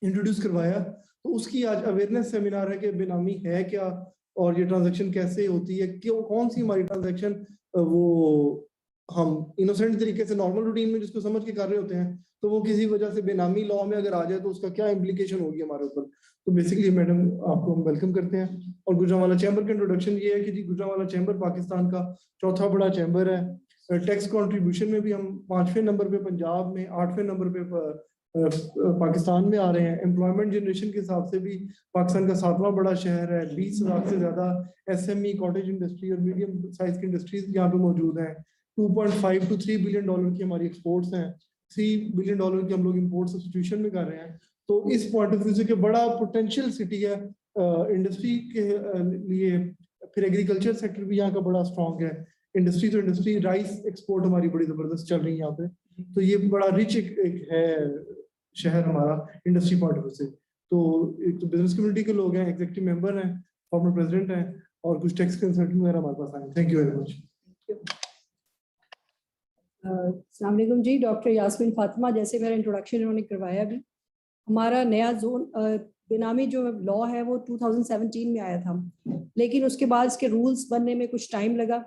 Introduce करवाया, तो उसकी आज अवेयरनेस सेमिनार है कि बेनामी है क्या और ये ट्रांजैक्शन कैसे होती है, क्यों, कौन सी हमारी ट्रांजैक्शन वो हम इनोसेंट तरीके से नॉर्मल रूटीन में जिसको समझ के कर रहे होते हैं, तो वो किसी वजह से बेनामी लॉ में अगर आ जाए तो उसका क्या इम्प्लीकेशन होगी हमारे ऊपर। तो बेसिकली मैडम आपको हम वेलकम करते हैं। और गुजरांवाला चैम्बर का इंट्रोडक्शन ये है कि जी गुजरांवाला चैम्बर पाकिस्तान का चौथा बड़ा चैम्बर है। टैक्स कंट्रीब्यूशन में भी हम 5वें नंबर पे पंजाब में, 8वें नंबर पे पाकिस्तान में आ रहे हैं। एम्प्लॉयमेंट जनरेशन के हिसाब से भी पाकिस्तान का 7वां बड़ा शहर है। 20 लाख से ज्यादा एसएमई, कॉटेज इंडस्ट्री और मीडियम साइज की इंडस्ट्रीज यहाँ पे मौजूद हैं। 2.5 to 3 बिलियन डॉलर की हमारी एक्सपोर्ट्स हैं। 3 बिलियन डॉलर की हम लोग इम्पोर्ट सब्स्टिट्यूशन में कर रहे हैं। तो इस पॉइंट ऑफ व्यू से कि बड़ा पोटेंशियल सिटी है इंडस्ट्री के लिए। फिर एग्रीकल्चर सेक्टर भी यहाँ का बड़ा स्ट्रॉन्ग है। इंडस्ट्री तो इंडस्ट्री, राइस एक्सपोर्ट हमारी बड़ी जबरदस्त चल रही है यहाँ पे। तो ये बड़ा रिच एक है शहर हमारा इंडस्ट्री पॉइंट ऑफ व्यू से। तो एक तो बिजनेस कम्युनिटी के लोग हैं, एग्जीक्यूटिव मेंबर हैं, फॉर्मर प्रेसिडेंट हैं और कुछ टैक्स कंसल्टेंट वगैरह हमारे पास आए। Thank you very much. अस्सलाम वालेकुम जी। डॉक्टर यास्मीन फातिमा, जैसे मेरा इंट्रोडक्शन इन्होंने करवाया भी, हमारा नया जोन बेनामी जो लॉ है वो 2017 में आया था, लेकिन उसके बाद इसके रूल्स बनने में कुछ टाइम लगा,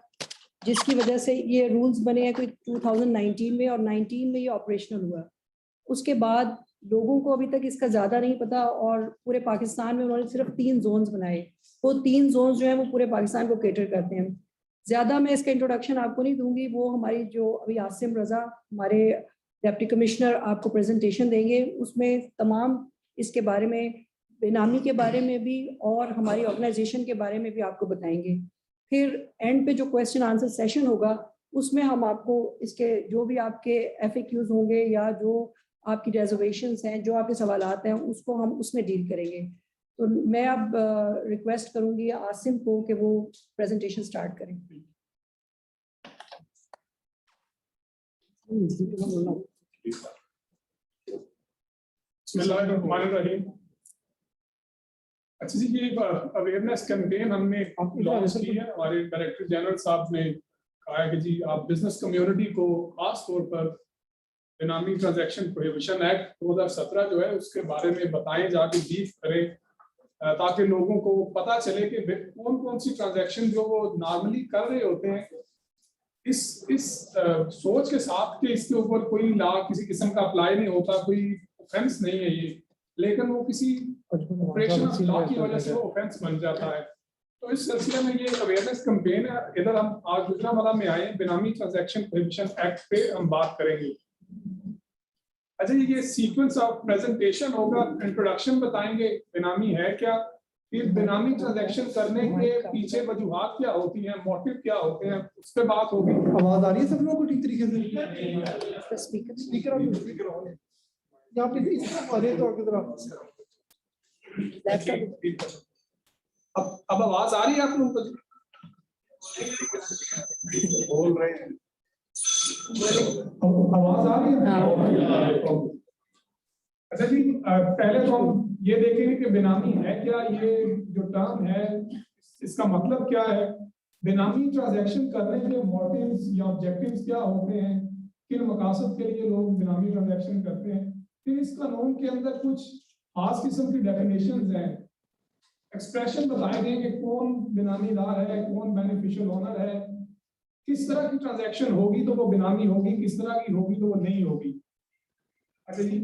जिसकी वजह से ये रूल्स बने हैं कोई 2019 में और 19 में ये ऑपरेशनल हुआ। उसके बाद लोगों को अभी तक इसका ज़्यादा नहीं पता और पूरे पाकिस्तान में उन्होंने सिर्फ 3 जोन्स बनाए। वो 3 जोन्स जो हैं वो पूरे पाकिस्तान को केटर करते हैं। ज़्यादा मैं इसका इंट्रोडक्शन आपको नहीं दूंगी, वो हमारी जो अभी आसिम रज़ा हमारे डिप्टी कमिश्नर आपको प्रेजेंटेशन देंगे, उसमें तमाम इसके बारे में, बेनामी के बारे में भी और हमारी ऑर्गेनाइजेशन के बारे में भी आपको बताएंगे। फिर एंड पे जो क्वेश्चन आंसर सेशन होगा उसमें हम आपको इसके जो भी आपके FAQs होंगे या जो आपकी रिजर्वेशंस हैं, जो आपके सवालात हैं, उसको हम उसमें डील करेंगे। तो मैं अब रिक्वेस्ट करूंगी आसिम को कि वो प्रेजेंटेशन स्टार्ट करें। अच्छा जी, ये अवेयरनेस कैंपेन हमने लॉन्च की है। हमारे डायरेक्टर जनरल साहब ने कहा है कि जी आप बिजनेस कम्युनिटी को खास तौर पर बेनामी ट्रांजैक्शन प्रोहिबिशन एक्ट 2017 जो है उसके बारे में बताएं, जाके ब्रीफ करें, ताकि लोगों को पता चले कि कौन कौन सी ट्रांजैक्शन जो वो नॉर्मली कर रहे होते हैं, इस सोच के साथ कि इसके ऊपर कोई लॉ किसी किस्म का अप्लाई नहीं होता, कोई ऑफेंस नहीं है ये, लेकिन वो किसी ऑपरेशनल लॉ की वजह से वो ऑफेंस बन जाता है। तो इस सिलसिले में ये अवेयरनेस कैंपेन है। इधर हम आज गुजरांवाला में आए, बेनामी ट्रांजैक्शन प्रोहिबिशन एक्ट पे हम बात करेंगे। अच्छा, ये सीक्वेंस ऑफ प्रेजेंटेशन होगा। इंट्रोडक्शन बताएंगे बेनामी है क्या, फिर बेनामी ट्रांजैक्शन करने के पीछे वजूहात क्या होती हैं, मोटिव क्या होते हैं, उस पर बात होगी। आवाज आ रही है सब लोगों को ठीक तरीके से? स्पीकर ऑन है यहाँ पे, इस तरफ आ रही है तो आगे तरफ। अब आवाज आ रही है आप लोगों को? बोल रहे हैं, आवाज आ रही है? अच्छा जी, पहले तो हम ये देखेंगे कि बेनामी है क्या। ये जो टर्म है इसका मतलब क्या है, बेनामी ट्रांजैक्शन करने के मोटिव्स या ऑब्जेक्टिव्स क्या होते हैं, किन मकासद के लिए लोग बेनामी ट्रांजैक्शन करते हैं। फिर इस कानून के अंदर कुछ खास किस्म की डेफिनेशंस हैं, एक्सप्रेशन बताए गए कि कौन बेनामीदार है, कौन बेनिफिशियल ओनर है, किस तरह की ट्रांजैक्शन होगी तो वो बेनामी होगी, किस तरह की होगी तो वो नहीं होगी। अच्छा जी,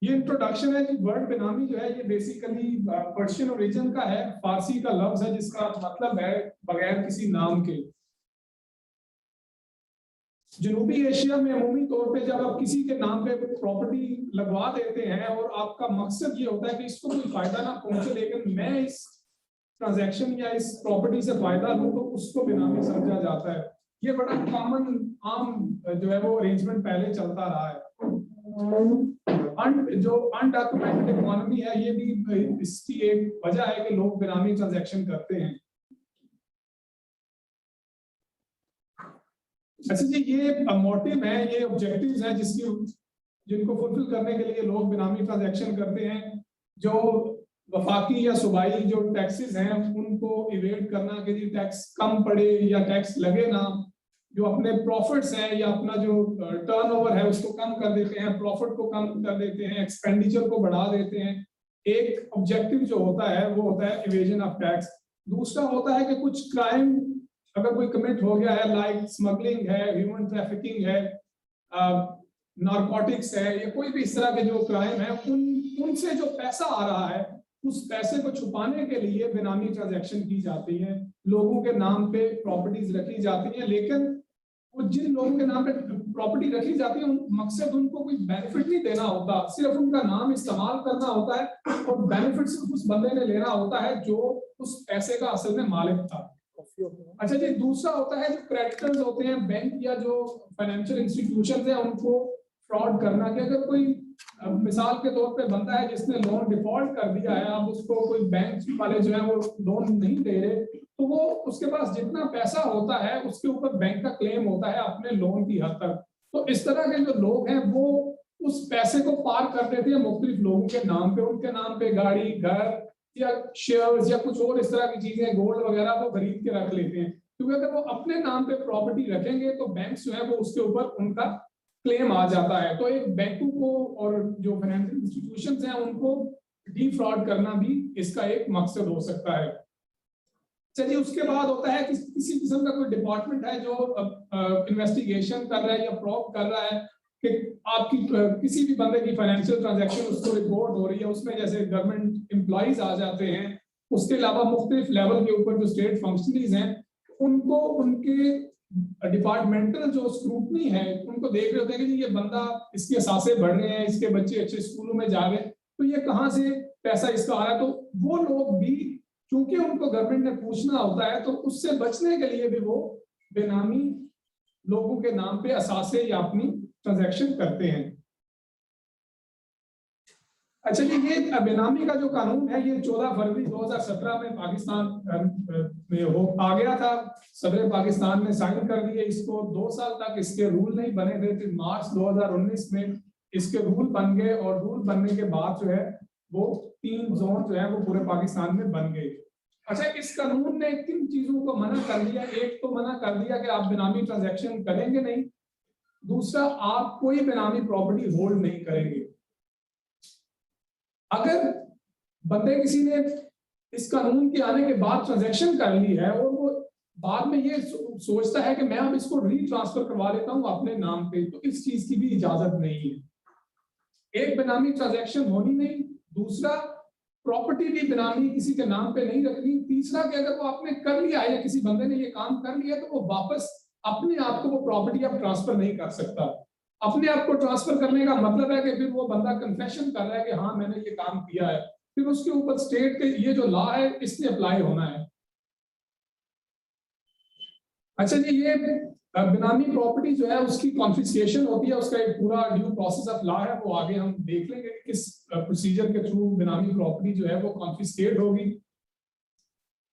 ये इंट्रोडक्शन है जी। वर्ड बेनामी जो है ये बेसिकली पर्शियन ओरिजिन का है, फारसी का लफ्ज है जिसका मतलब है बगैर किसी नाम के। जनूबी एशिया में अमूमी तौर पे जब आप किसी के नाम पे प्रॉपर्टी लगवा देते हैं और आपका मकसद ये होता है कि इसको कोई फायदा ना पहुंचे, लेकिन मैं इस ट्रांजैक्शन या इस प्रॉपर्टी से फायदा लूं, तो उसको बेनामी समझा जाता है। ये बड़ा कॉमन आम जो है वो अरेंजमेंट पहले चलता रहा है। जो अनडॉक्यूमेंटेड इकोनॉमी है, ये भी इसकी एक वजह है कि लोग बेनामी ट्रांजैक्शन करते हैं। अच्छा जी, ये मोटिव है, ये ऑब्जेक्टिव्स हैं जिनको फुलफिल करने के लिए लोग बेनामी ट्रांजैक्शन करते हैं। जो वफाकी या सूबाई जो टैक्सेस हैं उनको इवेड करना, कि जी टैक्स कम पड़े या टैक्स लगे ना, जो अपने प्रॉफिट्स हैं या अपना जो टर्नओवर है उसको कम कर देते हैं, प्रॉफिट को कम कर देते हैं, एक्सपेंडिचर को बढ़ा देते हैं। एक ऑब्जेक्टिव जो होता है वो होता है इवेजन ऑफ टैक्स। दूसरा होता है कि कुछ क्राइम अगर कोई कमिट हो गया है, लाइक स्मगलिंग है, ह्यूमन ट्रैफिकिंग है, नारकोटिक्स है, या कोई भी इस तरह के जो क्राइम है, उनसे जो पैसा आ रहा है उस पैसे को छुपाने के लिए बेनामी ट्रांजैक्शन की जाती है, लोगों के नाम पे प्रॉपर्टीज रखी जाती है। लेकिन वो जिन लोगों के नाम पे प्रॉपर्टी रखी जाती है मकसद उनको कोई बेनिफिट नहीं देना होता, सिर्फ उनका नाम इस्तेमाल करना होता है और बेनिफिट सिर्फ उस बंदे ने लेना होता है जो उस पैसे का असल में मालिक था। अच्छा जी, दूसरा होता है जो क्रेडिटर्स होते हैं, बैंक या जो फाइनेंशियल इंस्टीट्यूशन है, उनको फ्रॉड करना। कि अगर कोई मिसाल के तौर पे बंदा है जिसने लोन डिफॉल्ट कर दिया है, अब उसको कोई बैंक वाले जो है वो लोन नहीं दे रहे, तो वो उसके पास जितना पैसा होता है उसके ऊपर बैंक का क्लेम होता है अपने लोन की हद तक। तो इस तरह के जो लोग हैं वो उस पैसे को पार कर देते हैं मुख्तलिफ लोगों के नाम पे, उनके नाम पे गाड़ी, घर या शेयर्स या कुछ और इस तरह की चीजें, गोल्ड वगैरह वो खरीद के रख लेते हैं। क्योंकि अगर वो अपने नाम पे प्रॉपर्टी रखेंगे तो बैंक जो है वो उसके ऊपर उनका क्लेम आ जाता है। तो एक बैंकों को और जो फाइनेंशियल इंस्टीट्यूशंस हैं उनको डिफ्रॉड करना भी इसका एक मकसद हो सकता है। चलिए, उसके बाद होता है कि किसी किस्म का कोई डिपार्टमेंट है जो इन्वेस्टिगेशन कर रहा है या प्रोब कर रहा है कि आपकी किसी भी बंदे की फाइनेंशियल ट्रांजैक्शन उसको रिपोर्ट हो रही है, उसमें जैसे गवर्नमेंट एम्प्लॉइज आ जाते हैं, उसके अलावा मुख्तलिफ लेवल के ऊपर जो स्टेट फंक्शनरीज हैं उनको उनके डिपार्टमेंटल जो स्क्रूटनी है उनको देख रहे होते हैं कि जी ये बंदा, इसके सासे बढ़ रहे हैं, इसके बच्चे अच्छे स्कूलों में जा रहे हैं, तो ये कहाँ से पैसा इसका आ रहा है। तो वो लोग भी क्योंकि उनको गवर्नमेंट ने पूछना होता है तो उससे बचने के लिए भी वो बेनामी लोगों के नाम पे असासे या अपनी ट्रांजैक्शन करते हैं। अच्छा जी, ये बेनामी का जो कानून है ये 14 फरवरी 2017 में पाकिस्तान में हो आ गया था। सदर पाकिस्तान ने साइन कर दिए इसको। 2 साल तक इसके रूल नहीं बने थे, फिर मार्च 2019 में इसके रूल बन गए और रूल बनने के बाद जो है वो 3 जोन जो है वो पूरे पाकिस्तान में बन गए। अच्छा, इस कानून ने किन चीजों को मना कर दिया? एक तो मना कर दिया कि आप बेनामी ट्रांजैक्शन करेंगे नहीं, दूसरा आप कोई बेनामी प्रॉपर्टी होल्ड नहीं करेंगे। अगर बंदे किसी ने इस कानून के आने के बाद ट्रांजैक्शन कर ली है और वो बाद में ये सोचता है कि मैं अब इसको रीट्रांसफर करवा लेता हूं अपने नाम पे, तो इस चीज की भी इजाजत नहीं है। एक बेनामी ट्रांजैक्शन होनी नहीं, दूसरा प्रॉपर्टी भी बेनामी किसी के नाम पे नहीं रखनी, तीसरा कि अगर वो आपने कर लिया है या किसी बंदे ने ये काम कर लिया तो वो वापस अपने आप को वो प्रॉपर्टी अब ट्रांसफर नहीं कर सकता। अपने आप को ट्रांसफर करने का मतलब है कि फिर वो बंदा कन्फेशन कर रहा है कि हाँ मैंने ये काम किया है, फिर उसके ऊपर स्टेट के ये जो लॉ है इसमें अप्लाई होना है। अच्छा जी, ये बेनामी प्रॉपर्टी जो है उसकी कॉन्फिस्केशन होती है, उसका एक पूरा ड्यू प्रोसेस ऑफ लॉ है, वो आगे हम देख लेंगे कि किस प्रोसीजर के थ्रू बेनामी प्रॉपर्टी जो है वो कॉन्फिस्केट होगी।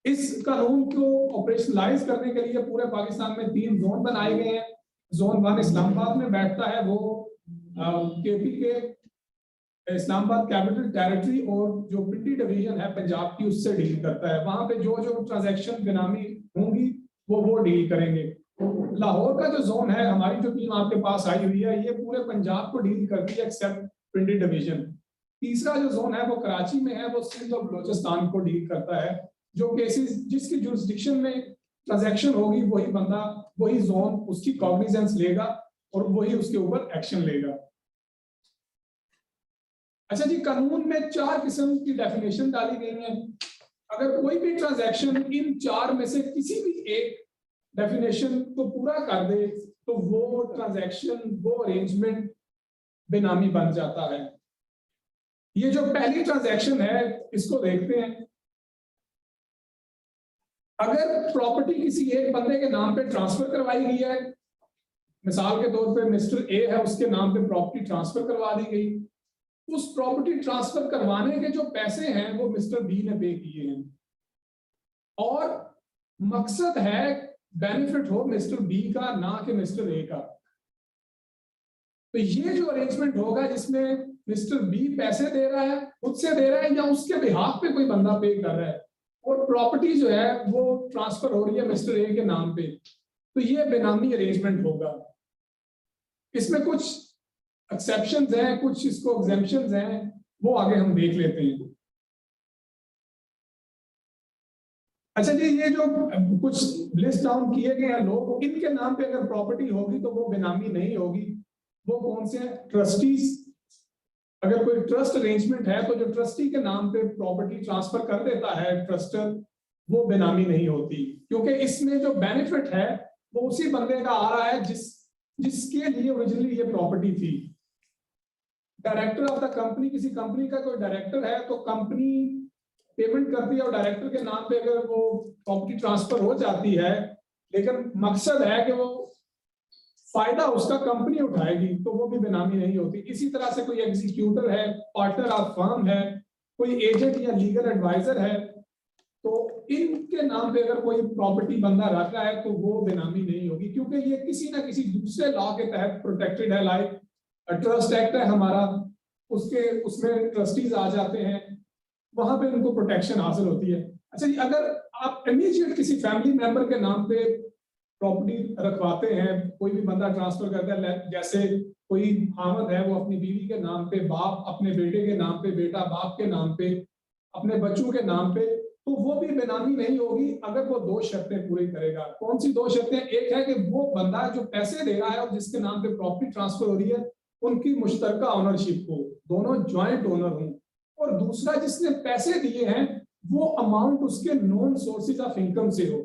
इस कानून को ऑपरेशनलाइज करने के लिए पूरे पाकिस्तान में 3 जोन बनाए गए हैं। जोन 1 इस्लामाबाद में बैठता है, वो केपी के इस्लामाबाद कैपिटल टेरिटरी और जो पिंडी डिवीजन है पंजाब की उससे डील करता है। वहां पे जो जो ट्रांजैक्शन बेनामी होंगी वो डील करेंगे। लाहौर का जो जोन है, हमारी जो टीम आपके पास आई हुई है, ये पूरे पंजाब को डील करती है एक्सेप्ट पिंडी डिवीजन। तीसरा जो जोन है वो कराची में है, वो सिंध और बलोचिस्तान को डील करता है। जो केसेस जिसकी जुरिस्डिक्शन में ट्रांजैक्शन होगी वही बंदा, वही जोन उसकी कॉग्निजेंस लेगा और वही उसके ऊपर एक्शन लेगा। अच्छा जी, कानून में 4 किस्म की डेफिनेशन डाली गई है। अगर कोई भी ट्रांजैक्शन इन 4 में से किसी भी एक डेफिनेशन को पूरा कर दे तो वो ट्रांजैक्शन, वो अरेंजमेंट बेनामी बन जाता है। ये जो पहली ट्रांजैक्शन है इसको देखते हैं। अगर प्रॉपर्टी किसी एक बंदे के नाम पे ट्रांसफर करवाई गई है, मिसाल के तौर पे मिस्टर ए है, उसके नाम पे प्रॉपर्टी ट्रांसफर करवा दी गई, उस प्रॉपर्टी ट्रांसफर करवाने के जो पैसे हैं वो मिस्टर बी ने पे किए हैं और मकसद है बेनिफिट हो मिस्टर बी का, ना कि मिस्टर ए का। तो ये जो अरेंजमेंट होगा जिसमें मिस्टर बी पैसे दे रहा है, खुद से दे रहा है या उसके बिहाफ पे कोई बंदा पे कर रहा है, और प्रॉपर्टी जो है वो ट्रांसफर हो रही है मिस्टर ए के नाम पे, तो ये बेनामी अरेंजमेंट होगा। इसमें कुछ एक्सेप्शंस हैं, कुछ इसको एग्जेम्पशंस हैं, वो आगे हम देख लेते हैं। अच्छा जी, ये जो कुछ लिस्ट डाउन किए गए हैं लोग, इनके नाम पे अगर प्रॉपर्टी होगी तो वो बेनामी नहीं होगी। वो कौन से हैं? ट्रस्टीज। अगर कोई ट्रस्ट अरेंजमेंट है तो जो ट्रस्टी के नाम पे प्रॉपर्टी ट्रांसफर कर देता है ट्रस्टर, वो बेनामी नहीं होती, क्योंकि इसमें जो बेनिफिट है वो उसी बंदे का आ रहा है जिसके लिए ओरिजिनली ये प्रॉपर्टी थी। डायरेक्टर ऑफ द कंपनी, किसी कंपनी का कोई डायरेक्टर है तो कंपनी पेमेंट करती है और डायरेक्टर के नाम पे अगर वो प्रॉपर्टी ट्रांसफर हो जाती है, लेकिन मकसद है कि वो फायदा उसका कंपनी उठाएगी, तो वो भी बेनामी नहीं होती। इसी तरह से कोई एग्जीक्यूटर है, पार्टनर ऑफ फर्म है, कोई एजेंट या लीगल एडवाइजर है, तो इनके नाम पे अगर कोई प्रॉपर्टी बंदा रख रहा है तो वो बेनामी नहीं होगी, क्योंकि ये किसी ना किसी दूसरे लॉ के तहत प्रोटेक्टेड है। लाइक ट्रस्ट एक्ट है हमारा, उसमें ट्रस्टीज आ जाते हैं, वहां पे उनको प्रोटेक्शन हासिल होती है। अच्छा जी, अगर आप इमीडिएट किसी फैमिली मेंबर के नाम पे प्रॉपर्टी रखवाते हैं, कोई भी बंदा ट्रांसफर करता है, जैसे कोई आमद है वो अपनी बीवी के नाम पे, बाप अपने बेटे के नाम पे, बेटा बाप के नाम पे, अपने बच्चों के नाम पे, तो वो भी बेनामी नहीं होगी अगर वो दो शर्तें पूरी करेगा। कौन सी दो शर्तें? एक है कि वो बंदा जो पैसे दे रहा है और जिसके नाम पे प्रॉपर्टी ट्रांसफर हो रही है, उनकी मुश्तरका ऑनरशिप हो, दोनों ज्वाइंट ओनर हों। और दूसरा, जिसने पैसे दिए हैं वो अमाउंट उसके नॉन सोर्सेज ऑफ इनकम से हो।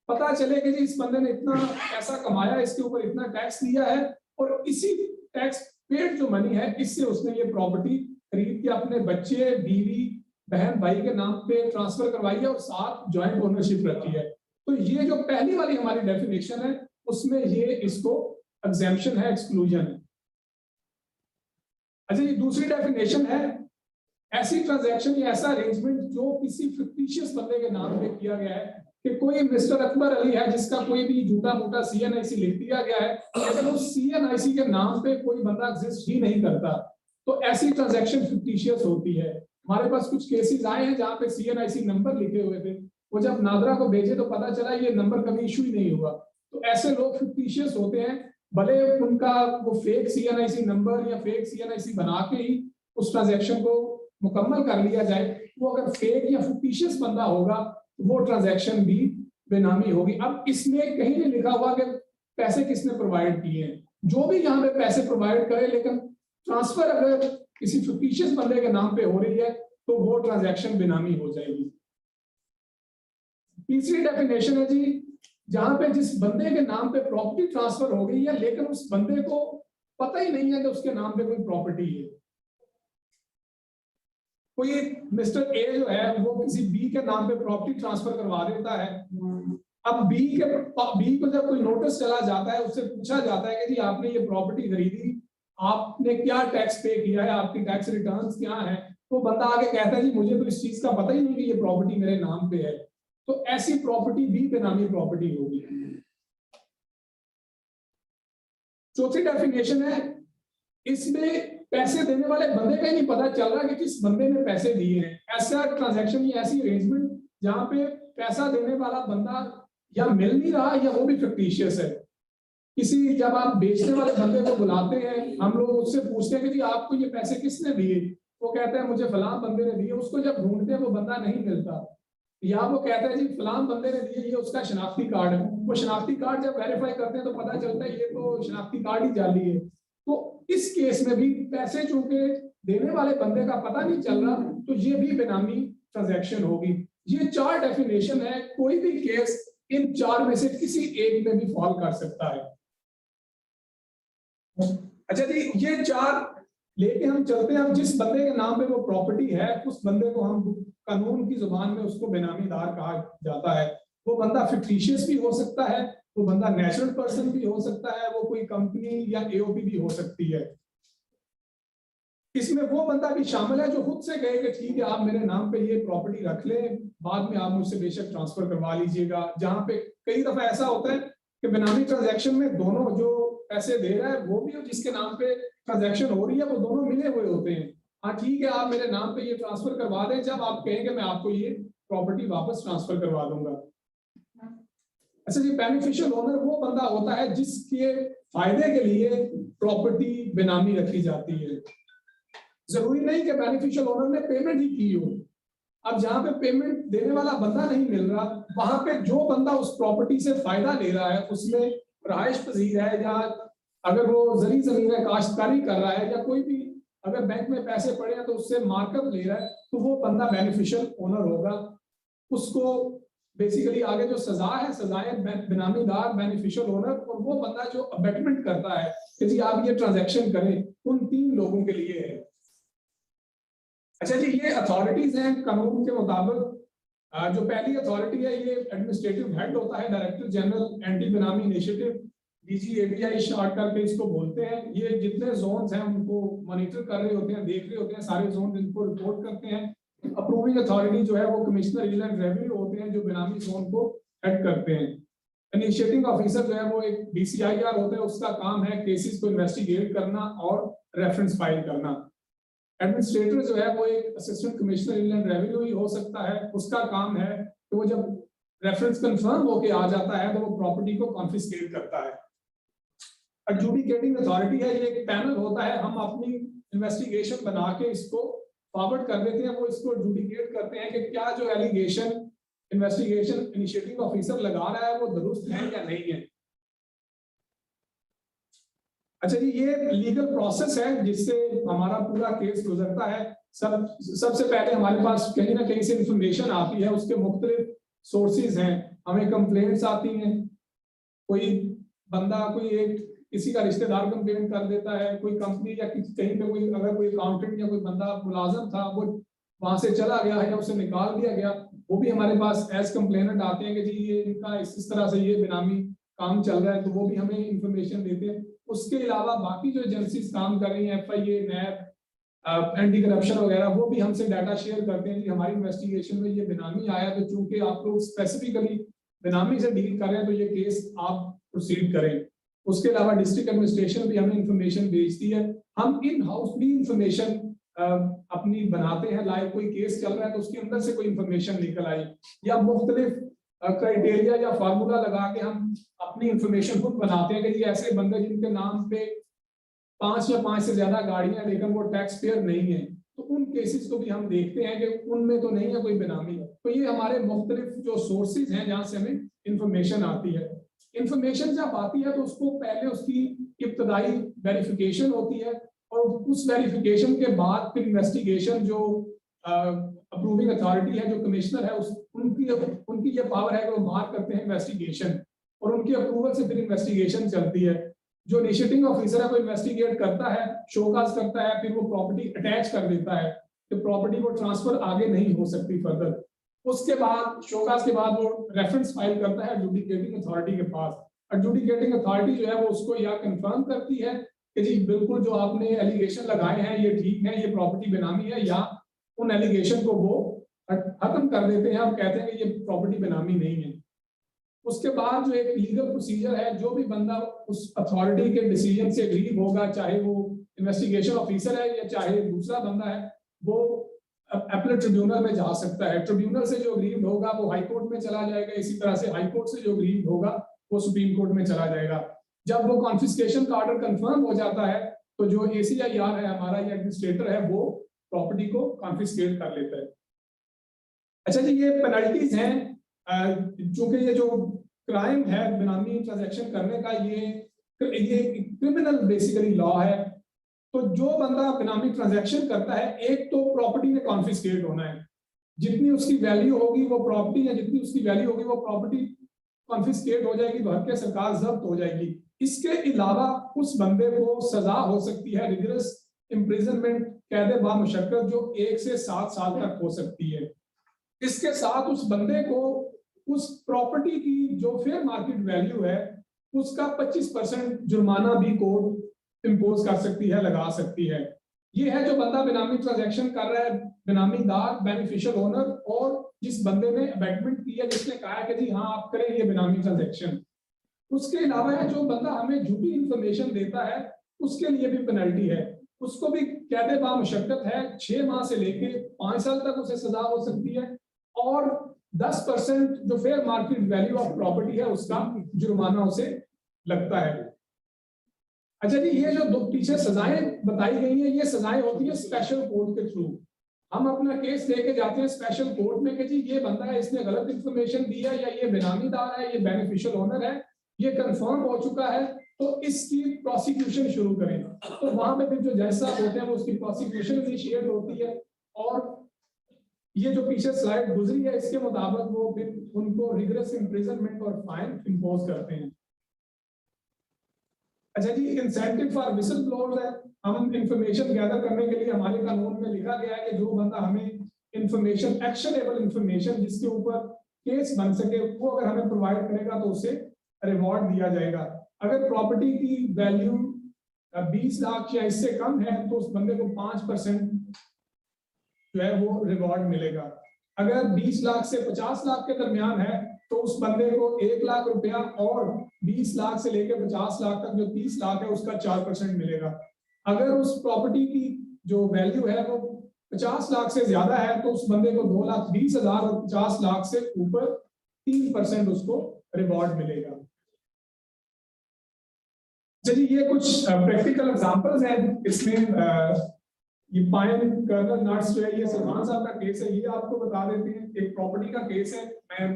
पता चले कि जी इस बंदे ने इतना पैसा कमाया, इसके ऊपर इतना टैक्स दिया है, और इसी टैक्स पेड जो मनी है इससे उसने ये प्रॉपर्टी खरीद के अपने बच्चे, बीवी, बहन, भाई के नाम पे ट्रांसफर करवाई है और साथ ज्वाइंट ओनरशिप रखी है। तो ये जो पहली वाली हमारी डेफिनेशन है उसमें ये इसको एग्जेम्पशन है, एक्सक्लूजन है। अच्छा, ये दूसरी डेफिनेशन है ऐसी ट्रांजैक्शन या ऐसा अरेंजमेंट जो किसी फिक्टिशियस बंदे के नाम पे किया गया है, कि कोई मिस्टर अकबर अली है जिसका कोई भी झूठा मूठा CNIC लिख दिया गया है, लेकिन उस CNIC के नाम पे कोई बंदा एग्जिस्ट ही नहीं करता, तो ऐसी ट्रांजैक्शन फिक्टिशियस होती है। हमारे पास कुछ केसेस आए हैं जहां पे CNIC नंबर लिखे हुए थे, वो जब नादरा को भेजे तो पता चला ये नंबर कभी इशू ही नहीं हुआ। तो ऐसे लोग फिक्टिशियस होते हैं, भले उनका वो फेक CNIC नंबर या फेक CNIC बना के ही उस ट्रांजैक्शन को मुकम्मल कर लिया जाए, वो अगर फेक या फिक्टिशियस बंदा होगा तो वो ट्रांजैक्शन भी बेनामी होगी। अब इसमें कहीं नहीं लिखा हुआ कि पैसे किसने प्रोवाइड किए हैं, जो भी यहाँ पे पैसे प्रोवाइड करे, लेकिन ट्रांसफर अगर किसी फिक्टिशियस बंदे के नाम पे हो रही है तो वो ट्रांजैक्शन बेनामी हो जाएगी। तीसरी डेफिनेशन है जी, जहां पे जिस बंदे के नाम पे प्रॉपर्टी ट्रांसफर हो गई है लेकिन उस बंदे को पता ही नहीं है कि उसके नाम पे कोई प्रॉपर्टी है। कोई मिस्टर ए जो है वो किसी बी के नाम पे प्रॉपर्टी ट्रांसफर करवा देता है। अब बी को जब कोई नोटिस चला जाता है, उससे पूछा जाता है कि जी आपने ये प्रॉपर्टी खरीदी, आपने क्या टैक्स पे किया है, आपकी टैक्स रिटर्न्स क्या है, तो बंदा आगे कहता है जी मुझे तो इस चीज का पता ही नहीं कि ये प्रॉपर्टी मेरे नाम पे है, तो ऐसी प्रॉपर्टी भी बेनामी प्रॉपर्टी होगी। चौथी डेफिनेशन है, इसमें पैसे देने वाले बंदे का ही नहीं पता चल रहा कि किस बंदे ने पैसे दिए हैं। ऐसा ट्रांजैक्शन या ऐसी अरेंजमेंट जहां पे पैसा देने वाला बंदा या मिल नहीं रहा या वो भी फिक्टिशियस है। किसी जब आप बेचने वाले बंदे को बुलाते हैं, हम लोग उससे पूछते हैं कि जी आपको ये पैसे किसने दिए, वो कहता है मुझे फलां बंदे ने दिए। उसको जब ढूंढते हैं वो बंदा नहीं मिलता, या वो कहता है जी फलां बंदे ने दिए, ये उसका शनाख्ती कार्ड है। वो शनाख्ती कार्ड जब वेरीफाई करते हैं तो पता चलता है ये तो शनाख्ती कार्ड ही जाली है। तो इस केस में भी पैसे चूंकि देने वाले बंदे का पता नहीं चल रहा, तो ये भी बेनामी ट्रांजैक्शन होगी। ये 4 डेफिनेशन है, कोई भी केस इन 4 में से किसी एक में भी फॉल कर सकता है। अच्छा जी, ये 4 लेके हम चलते हैं। हम जिस बंदे के नाम पे वो प्रॉपर्टी है, उस बंदे को हम कानून की जुबान में उसको बेनामीदार कहा जाता है। वो बंदा फिक्टिशियस भी हो सकता है, वो बंदा नेचुरल पर्सन भी हो सकता है, वो कोई कंपनी या AOP भी हो सकती है। इसमें वो बंदा भी शामिल है जो खुद से कहे कि ठीक है आप मेरे नाम पे ये प्रॉपर्टी रख लें, बाद में आप मुझसे बेशक ट्रांसफर करवा लीजिएगा। जहां पे कई दफा ऐसा होता है कि बेनामी ट्रांजैक्शन में दोनों जो पैसे दे रहा है वो भी और जिसके नाम पे ट्रांजैक्शन हो रही है वो दोनों मिले हुए होते हैं। हाँ ठीक है आप मेरे नाम पे ये ट्रांसफर करवा दें, जब आप कहेंगे मैं आपको ये प्रॉपर्टी वापस ट्रांसफर करवा दूंगा। अच्छा जी, बेनिफिशियल ओनर वो बंदा होता है जिसके फायदे के लिए प्रॉपर्टी बेनामी रखी जाती है। जरूरी नहीं कि बेनिफिशियल ओनर ने पेमेंट ही की हो। अब जहां पे पेमेंट देने वाला बंदा नहीं मिल रहा, वहां पे जो बंदा उस प्रॉपर्टी से फायदा ले रहा है, उसमें रहायश पजीर है, या अगर वो जरी जमीन है, काश्तकारी कर रहा है, या कोई भी अगर बैंक में पैसे पड़े हैं तो उससे मार्कअप ले रहा है, तो वो बंदा बेनिफिशियल ओनर होगा। उसको बेसिकली आगे जो सजा है, सजाएं बेनामीदार, बेनिफिशियल ओनर, और वो बंदा जो अबेटमेंट करता है कि जी आप ये ट्रांजैक्शन करें, उन 3 लोगों के लिए है। अच्छा जी, ये अथॉरिटीज हैं कानून के मुताबिक। जो पहली अथॉरिटी है, ये एडमिनिस्ट्रेटिव हेड होता है, डायरेक्टर जनरल एंटी बेनामी इनिशिएटिव, DGABI शॉर्ट करके इसको बोलते हैं। ये जितने जोन्स हैं उनको मॉनिटर कर रहे होते हैं, देख रहे होते हैं, सारे जोन इनको रिपोर्ट करते हैं। अप्रूविंग अथॉरिटी जो है वो कमिश्नर इनलैंड रेवेन्यू होते हैं, जो बेनामी जोन को हेड करते हैं। इनिशिएटिंग ऑफिसर जो है वो एक DCIR होता है, उसका काम है केसेस को इन्वेस्टिगेट करना और रेफरेंस फाइल करना। एडमिनिस्ट्रेटर जो है वो एक असिस्टेंट कमिश्नर इनलैंड रेवेन्यू ही हो सकता है, उसका काम है कि वो जब रेफरेंस कंफर्म होके आ जाता है तो वो प्रॉपर्टी को कॉन्फिस्केट करता है। एडजुडिकेटिंग अथॉरिटी है, ये एक पैनल होता है, हम अपनी इन्वेस्टिगेशन बना के इसको फॉरवर्ड कर देते हैं, वो इसको एडजुडिकेट करते हैं कि क्या जो एलिगेशन इन्वेस्टिगेशन इनिशिएटिंग ऑफिसर लगा रहा है वो दुरुस्त है या नहीं है। अच्छा जी, ये लीगल प्रोसेस है जिससे हमारा पूरा केस गुजरता है। सबसे पहले हमारे पास कहीं ना कहीं से इंफॉर्मेशन आती है, उसके मुख्तलिफ सोर्सेज हैं। हमें कंप्लेंट्स आती हैं, कोई बंदा कोई एक किसी का रिश्तेदार कंप्लेंट कर देता है, कोई कंपनी या कहीं पे कोई अगर कोई अकाउंटेंट या कोई बंदा मुलाजम था वो वहां से चला गया है या उसे निकाल दिया गया, वो भी हमारे पास एज कंप्लेनेंट आते हैं कि जी ये इनका इस तरह से ये बेनामी काम चल रहा है, तो वो भी हमें इंफॉर्मेशन देते हैं। उसके अलावा बाकी जो एजेंसीज काम कर रही हैं, FIA, NAB, एंटी करप्शन वगैरह, वो भी हमसे डाटा शेयर करते हैं कि हमारी इन्वेस्टिगेशन में ये बेनामी आया, तो चूंकि आप लोग स्पेसिफिकली बेनामी से डील कर रहे हैं तो ये केस आप प्रोसीड करें। उसके अलावा डिस्ट्रिक्ट एडमिनिस्ट्रेशन भी हमें इंफॉर्मेशन भेजती है। हम इन हाउस भी इंफॉर्मेशन अपनी बनाते हैं, लाइव कोई केस चल रहा है तो उसके अंदर से कोई इंफॉर्मेशन निकल आई, या मुख्तलिफ क्राइटेरिया या फार्मूला लगा के हम अपनी इंफॉर्मेशन खुद बनाते हैं कि जी ऐसे बंदे जिनके नाम पे 5 या 5 से ज्यादा गाड़ियां हैं लेकिन वो टैक्स पेयर नहीं है, तो उन केसेस को भी हम देखते हैं कि उनमें तो नहीं है कोई बेनामी। तो ये हमारे मुख्तलिफ जो सोर्सेज हैं जहाँ से हमें इंफॉर्मेशन आती है। इंफॉर्मेशन जब आती है तो उसको पहले उसकी इब्तदाई वेरिफिकेशन होती है, और उस वेरिफिकेशन के बाद फिर इन्वेस्टिगेशन जो अप्रूविंग अथॉरिटी है, जो कमिश्नर है, उनकी ये पावर है कि वो मार्क करते हैं इन्वेस्टिगेशन, और उनकी अप्रूवल से फिर इन्वेस्टिगेशन चलती है। जो इनिशिएटिंग ऑफिसर है वो इन्वेस्टिगेट करता है, शोकाज करता है, फिर वो प्रॉपर्टी अटैच कर देता है, तो प्रॉपर्टी वो ट्रांसफर आगे नहीं हो सकती फर्दर। उसके बाद शोकाज के बाद वो रेफरेंस फाइल करता है एडजुडिकेटिंग अथॉरिटी के पास। एडजुडिकेटिंग अथॉरिटी जो है वो उसको या कंफर्म करती है कि जी बिल्कुल जो आपने एलिगेशन लगाए हैं ये ठीक है, ये प्रॉपर्टी बेनामी है, या उन एलिगेशन को वो खत्म कर देते हैं और कहते हैं कि ये प्रॉपर्टी बेनामी नहीं है। उसके बाद जो एक लीगल प्रोसीजर है, जो भी बंदा उस अथॉरिटी के डिसीजन से एग्री होगा, चाहे वो इन्वेस्टिगेशन ऑफिसर है या चाहे दूसरा बंदा है, वो अपीलेट ट्रिब्यूनल में जा सकता है। ट्रिब्यूनल से जो एग्रीड होगा वो हाई कोर्ट में चला जाएगा, इसी तरह से हाई कोर्ट से जो एग्रीड होगा वो सुप्रीम कोर्ट में चला जाएगा। जब वो कॉन्फिस्केशन का ऑर्डर कंफर्म हो जाता है तो जो ACIR है हमारा या एडमिनिस्ट्रेटर है वो प्रॉपर्टी को कॉन्फिस्केट कर लेता है। अच्छा जी, ये पेनल्टीज हैं, चूंकि ये जो क्राइम है बेनामी ट्रांजैक्शन करने का, ये क्रिमिनल बेसिकली लॉ है। तो जो बंदा बेनामी ट्रांजैक्शन करता है, एक तो प्रॉपर्टी में कॉन्फिस्केट होना है, जितनी उसकी वैल्यू होगी वो प्रॉपर्टी, या जितनी उसकी वैल्यू होगी वो प्रॉपर्टी कॉन्फिस्केट हो जाएगी, भर के सरकार जब्त हो जाएगी। इसके अलावा उस बंदे को सजा हो सकती है रिगरस इम्प्रिजनमेंट, कैद बामुशक्कत, जो 1 से 7 साल तक हो सकती है। इसके साथ उस बंदे को उस प्रॉपर्टी की जो फेयर मार्केट वैल्यू है उसका 25% जुर्माना भी कोर्ट इम्पोज कर सकती है, लगा सकती है। ये है जो बंदा बेनामी ट्रांजैक्शन कर रहा है, बेनामीदार, बेनिफिशियल ओनर, और जिस बंदे ने अबेटमेंट किया, जिसने कहा कि जी हाँ आप करें ये बेनामी ट्रांजैक्शन। उसके अलावा है जो बंदा हमें झूठी इंफॉर्मेशन देता है, उसके लिए भी पेनल्टी है, उसको भी कैद बामुशक्कत है, 6 माह से लेके 5 साल तक उसे सजा हो सकती है, और 10% जो fair market value of property है उसका जुर्माना उसे लगता है। अच्छा जी, ये जो पीछे सजाएं बताई गई हैं, ये सजाएं होती है स्पेशल कोर्ट के थ्रू। हम अपना केस लेके जाते हैं स्पेशल कोर्ट में कि जी ये बंदा है, इसने गलत इंफॉर्मेशन दिया, या ये बेनामीदार है, ये बेनिफिशियल ओनर है, ये कंफर्म हो चुका है, तो इसकी प्रोसिक्यूशन शुरू करें। तो वहां पे फिर जो जज साहब होते हैं वो उसकी प्रोसिक्यूशन इनिशिएट होती है, और ये जो पीछे स्लाइड गुजरी है इसके मुताबिक वो फिर उनको रिगरस इम्प्रिजनमेंट और फाइन इंपोज करते हैं। अच्छा जी, इंसेंटिव फॉर विसल ब्लोअर्स है। हम इंफॉर्मेशन गैदर करने के लिए हमारे कानून में लिखा गया है कि जो बंदा हमें इंफॉर्मेशन, एक्शनेबल इंफॉर्मेशन जिसके ऊपर केस बन सके, वो अगर हमें प्रोवाइड करेगा तो उसे रिवॉर्ड दिया जाएगा। अगर प्रॉपर्टी की वैल्यू 20 लाख या इससे कम है तो उस बंदे को 5% जो है वो रिवॉर्ड मिलेगा। अगर 20 लाख से 50 लाख के दरमियान है तो उस बंदे को 1 लाख रुपया, और 20 लाख से लेकर 50 लाख तक जो 30 लाख है उसका 4% मिलेगा। अगर उस प्रॉपर्टी की जो वैल्यू है वो 50 लाख से ज्यादा है तो उस बंदे को 2,20,000 और 50 लाख से ऊपर 3% उसको रिवॉर्ड मिलेगा। चलिए, ये कुछ प्रैक्टिकल एग्जांपल्स हैं। इसमें ये पाइन कर्नल नट्स जो है, ये सलमान साहब का केस है, ये आपको बता देते हैं। एक प्रॉपर्टी का केस है, मैं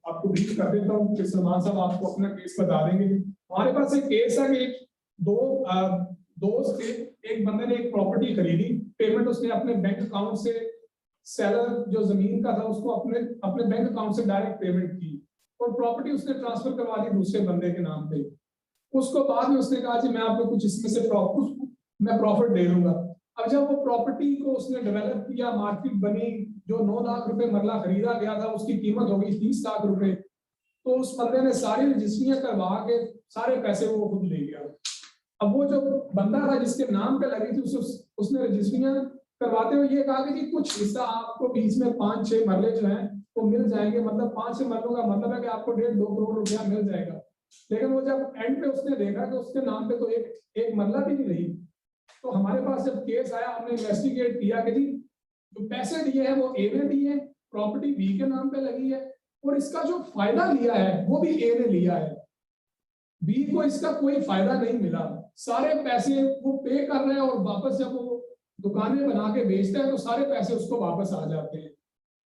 आपको ब्रीफ कर देता हूँ कि सलमान साहब आपको अपना केस बता देंगे। हमारे पास एक केस है कि दो दोस्त थे, एक बंदे ने एक प्रॉपर्टी खरीदी, पेमेंट उसने अपने बैंक अकाउंट से, सेलर जो जमीन का था उसको अपने बैंक अकाउंट से डायरेक्ट पेमेंट की, और प्रॉपर्टी उसने ट्रांसफर करवा दी दूसरे बंदे के नाम पे। उसको बाद में उसने कहा जी मैं आपको कुछ इसमें से प्रॉफिट दे दूंगा। अब जब वो प्रॉपर्टी को उसने डेवलप किया, मार्केट बनी, जो 9 लाख रुपए मरला खरीदा गया था उसकी कीमत हो गई 30 लाख रुपए, तो उस बंदे ने सारी रजिस्ट्रियां करवा के सारे पैसे वो खुद ले गया। अब वो जो बंदा था जिसके नाम पे लगी थी उसने रजिस्ट्रियां करवाते हुए ये कहा कि जी कुछ हिस्सा आपको बीच में 5-6 मरले जो हैं वो मिल जाएंगे, मतलब 5-6 मरलों का मतलब है कि आपको 1.5-2 करोड़ रुपया मिल जाएगा। लेकिन वो जब एंड पे उसने देखा कि उसके नाम पे तो एक मरला भी नहीं रही। तो हमारे पास जब केस आया, हमने इन्वेस्टिगेट किया कि जी जो पैसे दिए हैं वो ए ने दिए, प्रॉपर्टी बी के नाम पे लगी है, और इसका जो फायदा लिया है वो भी ए ने लिया है। बी को इसका कोई फायदा नहीं मिला, सारे पैसे वो पे कर रहे हैं, और वापस जब वो दुकानें बना के बेचता है तो सारे पैसे उसको वापस आ जाते हैं।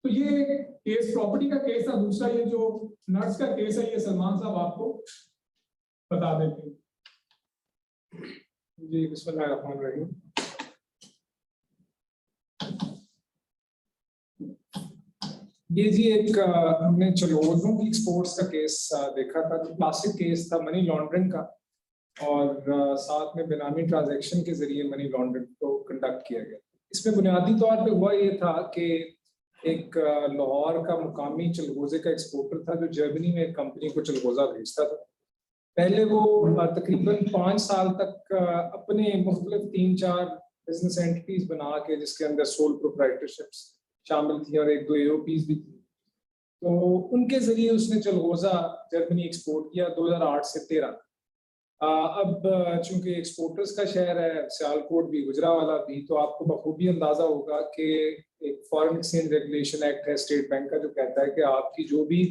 तो ये केस प्रॉपर्टी का केस था। दूसरा ये जो नट्स का केस है, ये सलमान साहब आपको बता देते हैं। जी बिस्मिल्लाहिर्रहमानिर्रहीम। ये जी एक हमने चलोरों की एक्सपोर्ट्स का केस देखा था, जो क्लासिक केस था मनी लॉन्ड्रिंग का, और साथ में बेनामी ट्रांजैक्शन के जरिए मनी लॉन्ड्रिंग को कंडक्ट किया गया। इसमें बुनियादी तौर पे हुआ ये था कि एक लाहौर का मुकामी चलगोजे का एक्सपोर्टर था जो जर्मनी में एक कंपनी को चलगोजा भेजता था। पहले वो तकरीबन 5 साल तक अपने मुख्तलिफ 3-4 बिजनेस एंटिटीज बना के, जिसके अंदर सोल प्रोप्राइटरशिप्स शामिल थी और 1-2 एओपीज भी थी, तो उनके जरिए उसने चलगोजा जर्मनी एक्सपोर्ट किया 2008 से 13। अब चूंकि एक्सपोर्टर्स का शहर है, सियालकोट भी, गुजरावाला भी, तो आपको बखूबी अंदाजा होगा कि एक फॉरेन एक्सचेंज रेगुलेशन एक्ट है स्टेट बैंक का, जो कहता है कि आपकी जो भी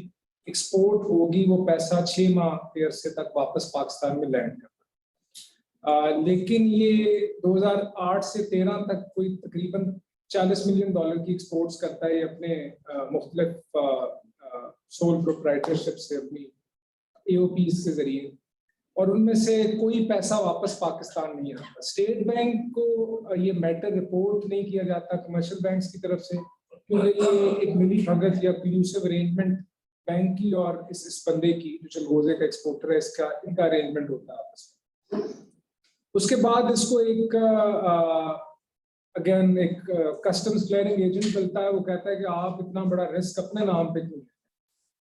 एक्सपोर्ट होगी वो पैसा 6 माह के अरसे तक वापस पाकिस्तान में लैंड करता है। लेकिन ये 2008 से 13 तक कोई तकरीबन $40 मिलियन की एक्सपोर्ट्स करता है अपने मुख्तलिफ सोल प्रोप्राइटरशिप से, अपनी एओपीज के जरिए, और उनमें से कोई पैसा वापस पाकिस्तान नहीं आता। स्टेट बैंक को ये मैटर रिपोर्ट नहीं किया जाता कमर्शियल बैंक्स की तरफ से, क्योंकि ये एक मिली भगत या क्लूसिव अरेंजमेंट बैंक की और इस बंदे की जो चलगोजे का एक्सपोर्टर है इनका अरेंजमेंट होता है आपस में। उसके बाद इसको एक अगेन एक कस्टम्स क्लियरिंग एजेंट मिलता है, वो कहता है कि आप इतना बड़ा रिस्क अपने नाम पे क्यों,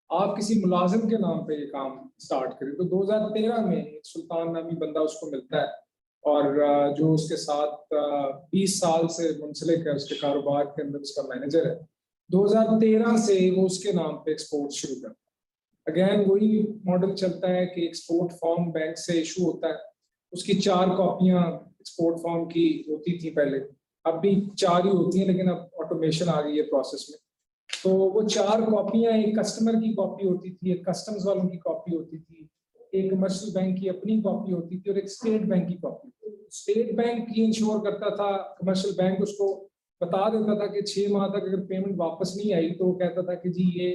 आप किसी मुलाजिम के नाम पे ये काम स्टार्ट करें। तो 2013 में सुल्तान नामी बंदा उसको मिलता है, और जो उसके साथ 20 साल से मुंसलिक है, उसके कारोबार के अंदर उसका मैनेजर है। 2013 से वो उसके नाम पे एक्सपोर्ट शुरू करता है। अगेन वही मॉडल चलता है कि एक्सपोर्ट फॉर्म बैंक से इशू होता है, उसकी 4 कॉपियां एक्सपोर्ट फॉर्म की होती थी पहले, अब भी 4 ही होती हैं, लेकिन अब ऑटोमेशन आ गई है प्रोसेस में। तो वो 4 कॉपियां, एक कस्टमर की कॉपी होती थी, एक कस्टम्स वालों की कॉपी होती थी, एक कमर्शियल बैंक की अपनी कॉपी होती थी और एक स्टेट बैंक की कॉपी। स्टेट बैंक ये इंश्योर करता था, कमर्शियल बैंक उसको बता देता था कि 6 माह तक अगर पेमेंट वापस नहीं आई तो वो कहता था कि जी ये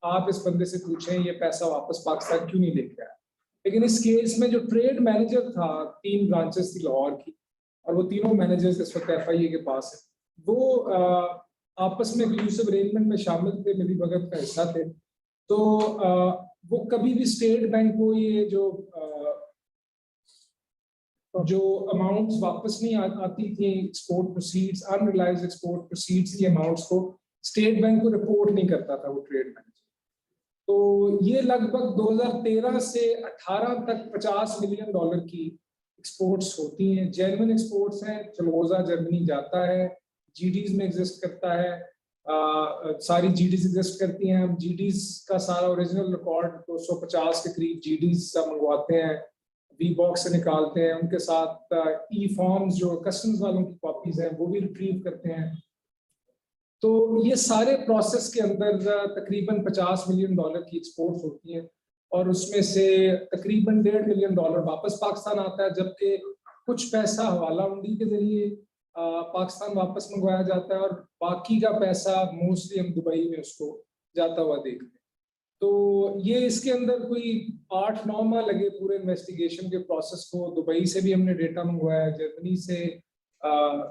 आप इस बंदे से पूछें ये पैसा वापस पाकिस्तान क्यों नहीं लेके आया। लेकिन इस केस में जो ट्रेड मैनेजर था, 3 ब्रांचेस थी लाहौर की, और वो तीनों मैनेजर्स इस वक्त FIA के पास है, वो आपस में इंक्लूसिव अरेंजमेंट में शामिल थे, मिली भगत का हिस्सा थे। तो वो कभी भी स्टेट बैंक को ये जो अमाउंट्स वापस नहीं आती थी, export proceeds, unrealised export proceeds की अमाउंट्स को स्टेट बैंक को रिपोर्ट नहीं करता था वो ट्रेड मैनेजर। तो ये लगभग 2013 से 18 तक $50 मिलियन की एक्सपोर्ट्स होती हैं, जेन्युइन एक्सपोर्ट्स हैं। चलोजा जर्मनी जाता है, GDs में एग्जिस्ट करता है, सारी GDs एग्जिस्ट करती हैं। हम GDs का सारा ओरिजिनल रिकॉर्ड 250 के करीब GDs मंगवाते हैं, VBOX से निकालते हैं, उनके साथ E-फॉर्म्स जो कस्टम्स वालों की कॉपीज हैं वो भी रिट्रीव करते हैं। तो ये सारे प्रोसेस के अंदर तकरीबन $50 मिलियन की एक्सपोर्ट्स होती हैं और उसमें से तकरीबन $1.5 मिलियन वापस पाकिस्तान आता है, जबकि कुछ पैसा हवाला मंडी के जरिए पाकिस्तान वापस मंगवाया जाता है और बाकी का पैसा मोस्टली हम दुबई में उसको जाता हुआ देखते हैं। तो ये इसके अंदर कोई 8-9 माह लगे पूरे इन्वेस्टिगेशन के प्रोसेस को। दुबई से भी हमने डेटा मंगवाया, जर्मनी से,